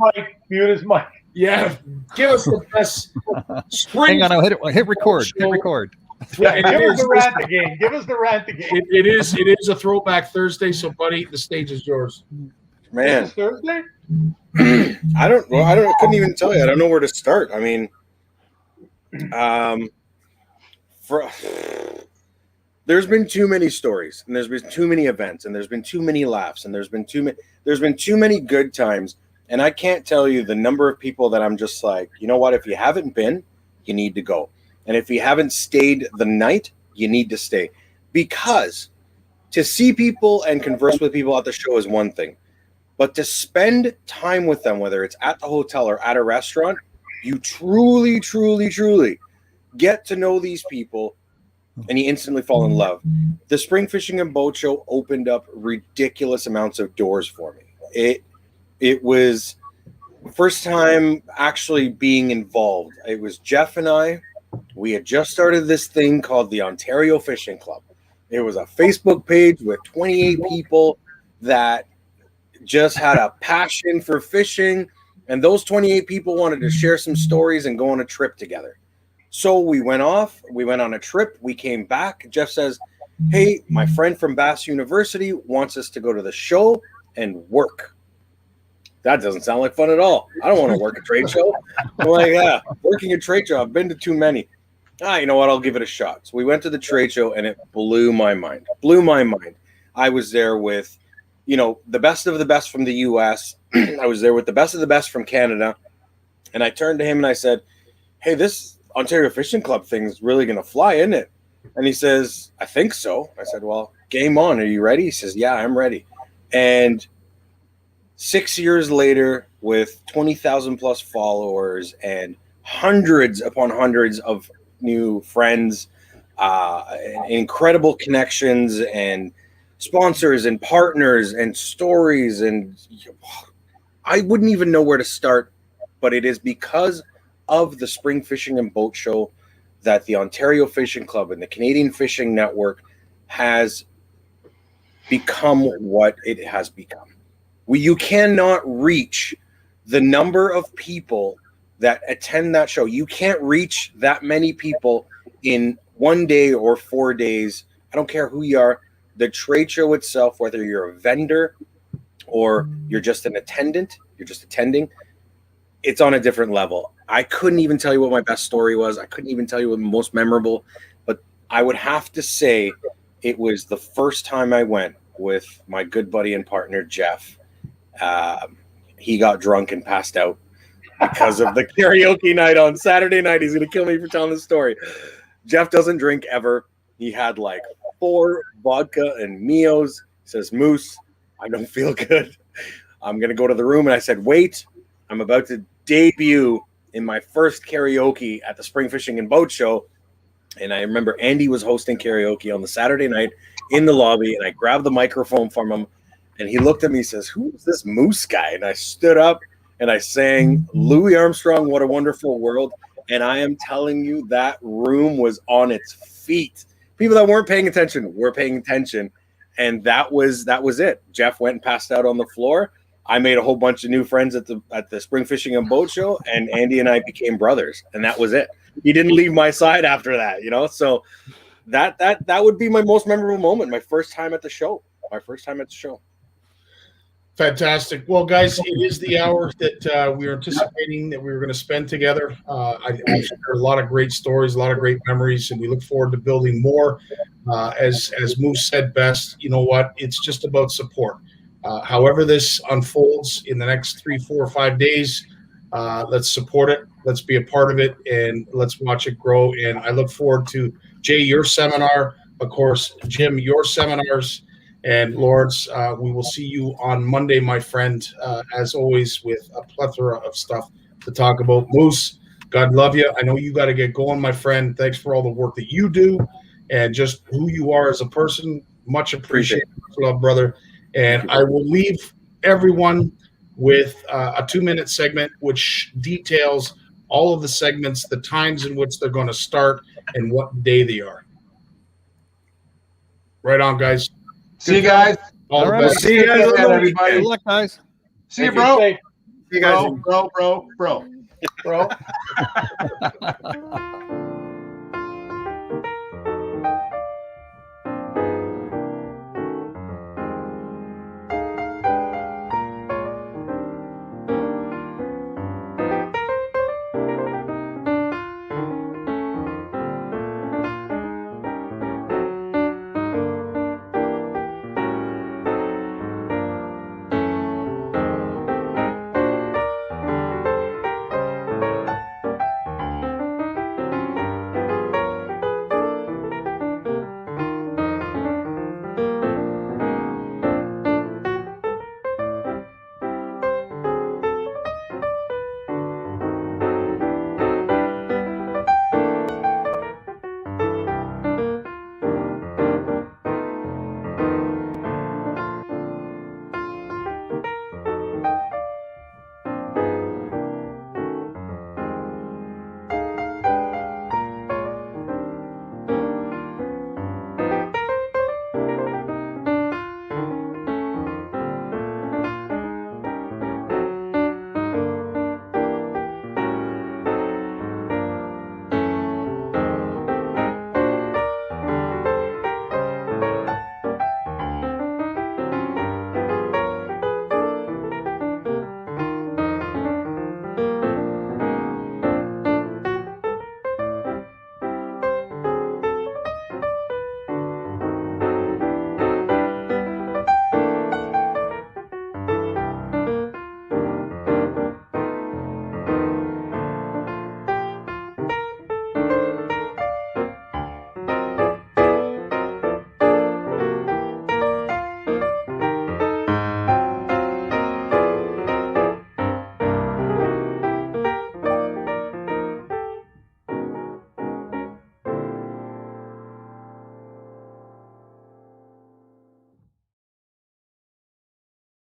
Mute his mic. Yeah, give us the best spring. Hang on, I'll hit record. Hit record. Yeah, Give us the rant again. Give us the rant again. It is a throwback Thursday, so buddy, the stage is yours. Man, It's Thursday? I couldn't even tell you. I don't know where to start. I mean, there's been too many stories, and there's been too many events, and there's been too many laughs, and there's been too many good times, and I can't tell you the number of people that I'm just like, you know what? If you haven't been, you need to go, and if you haven't stayed the night, you need to stay, because to see people and converse with people at the show is one thing, but to spend time with them, whether it's at the hotel or at a restaurant, you truly, truly, truly get to know these people, and you instantly fall in love. The Spring Fishing and Boat Show opened up ridiculous amounts of doors for me. It was first time actually being involved. It was Jeff and I. We had just started this thing called the Ontario Fishing Club. It was a Facebook page with 28 people that just had a passion for fishing, and those 28 people wanted to share some stories and go on a trip together. So we went on a trip, we came back. Jeff says, hey, my friend from Bass University wants us to go to the show and work. That doesn't sound like fun at all. I don't want to work a trade show. I'm like, yeah, working a trade show, I've been to too many. You know what, I'll give it a shot. So we went to the trade show, and it blew my mind. I was there with the best of the best from the US. I was there with the best of the best from Canada. And I turned to him and I said, hey, this Ontario Fishing Club thing is really going to fly, isn't it? And he says, I think so. I said, well, game on. Are you ready? He says, yeah, I'm ready. And 6 years later, with 20,000 plus followers and hundreds upon hundreds of new friends, incredible connections and sponsors and partners and stories, and I wouldn't even know where to start, but it is because of the Spring Fishing and Boat Show that the Ontario Fishing Club and the Canadian Fishing Network has become what it has become. You cannot reach the number of people that attend that show. You can't reach that many people in 1 day or 4 days. I don't care who you are. The trade show itself, whether you're a vendor or you're just an attendant, you're just attending, it's on a different level. I couldn't even tell you what my best story was. I couldn't even tell you what most memorable, but I would have to say it was the first time I went with my good buddy and partner, Jeff. He got drunk and passed out because of the karaoke night on Saturday night. He's going to kill me for telling this story. Jeff doesn't drink ever. He had like 4 vodka and Mios. He says, Moose, I don't feel good. I'm going to go to the room. And I said, wait, I'm about to debut in my first karaoke at the Spring Fishing and Boat Show. And I remember Andy was hosting karaoke on the Saturday night in the lobby. And I grabbed the microphone from him. And he looked at me and says, who is this Moose guy? And I stood up and I sang Louis Armstrong, What a Wonderful World. And I am telling you, that room was on its feet. People that weren't paying attention were paying attention. And that was it. Jeff went and passed out on the floor. I made a whole bunch of new friends at the Spring Fishing and Boat Show, and Andy and I became brothers, and that was it. He didn't leave my side after that, So that would be my most memorable moment. My first time at the show. Fantastic. Well, guys, it is the hour that we were anticipating that we were going to spend together. I shared a lot of great stories, a lot of great memories, and we look forward to building more. As Moose said best, you know what? It's just about support. However this unfolds in the next 3, 4, or 5 days, let's support it. Let's be a part of it, and let's watch it grow. And I look forward to Jay, your seminar, of course, Jim, your seminars, and Lawrence, we will see you on Monday, my friend, as always, with a plethora of stuff to talk about. Moose, God love you. I know you got to get going, my friend. Thanks for all the work that you do and just who you are as a person. Much appreciated. Love, brother. And I will leave everyone with a 2-minute segment which details all of the segments, the times in which they're going to start, and what day they are. Right on, guys. See you guys. All the right. best. See you guys, everybody. Good luck, guys. See you, bro. See you guys. Bro. Bro.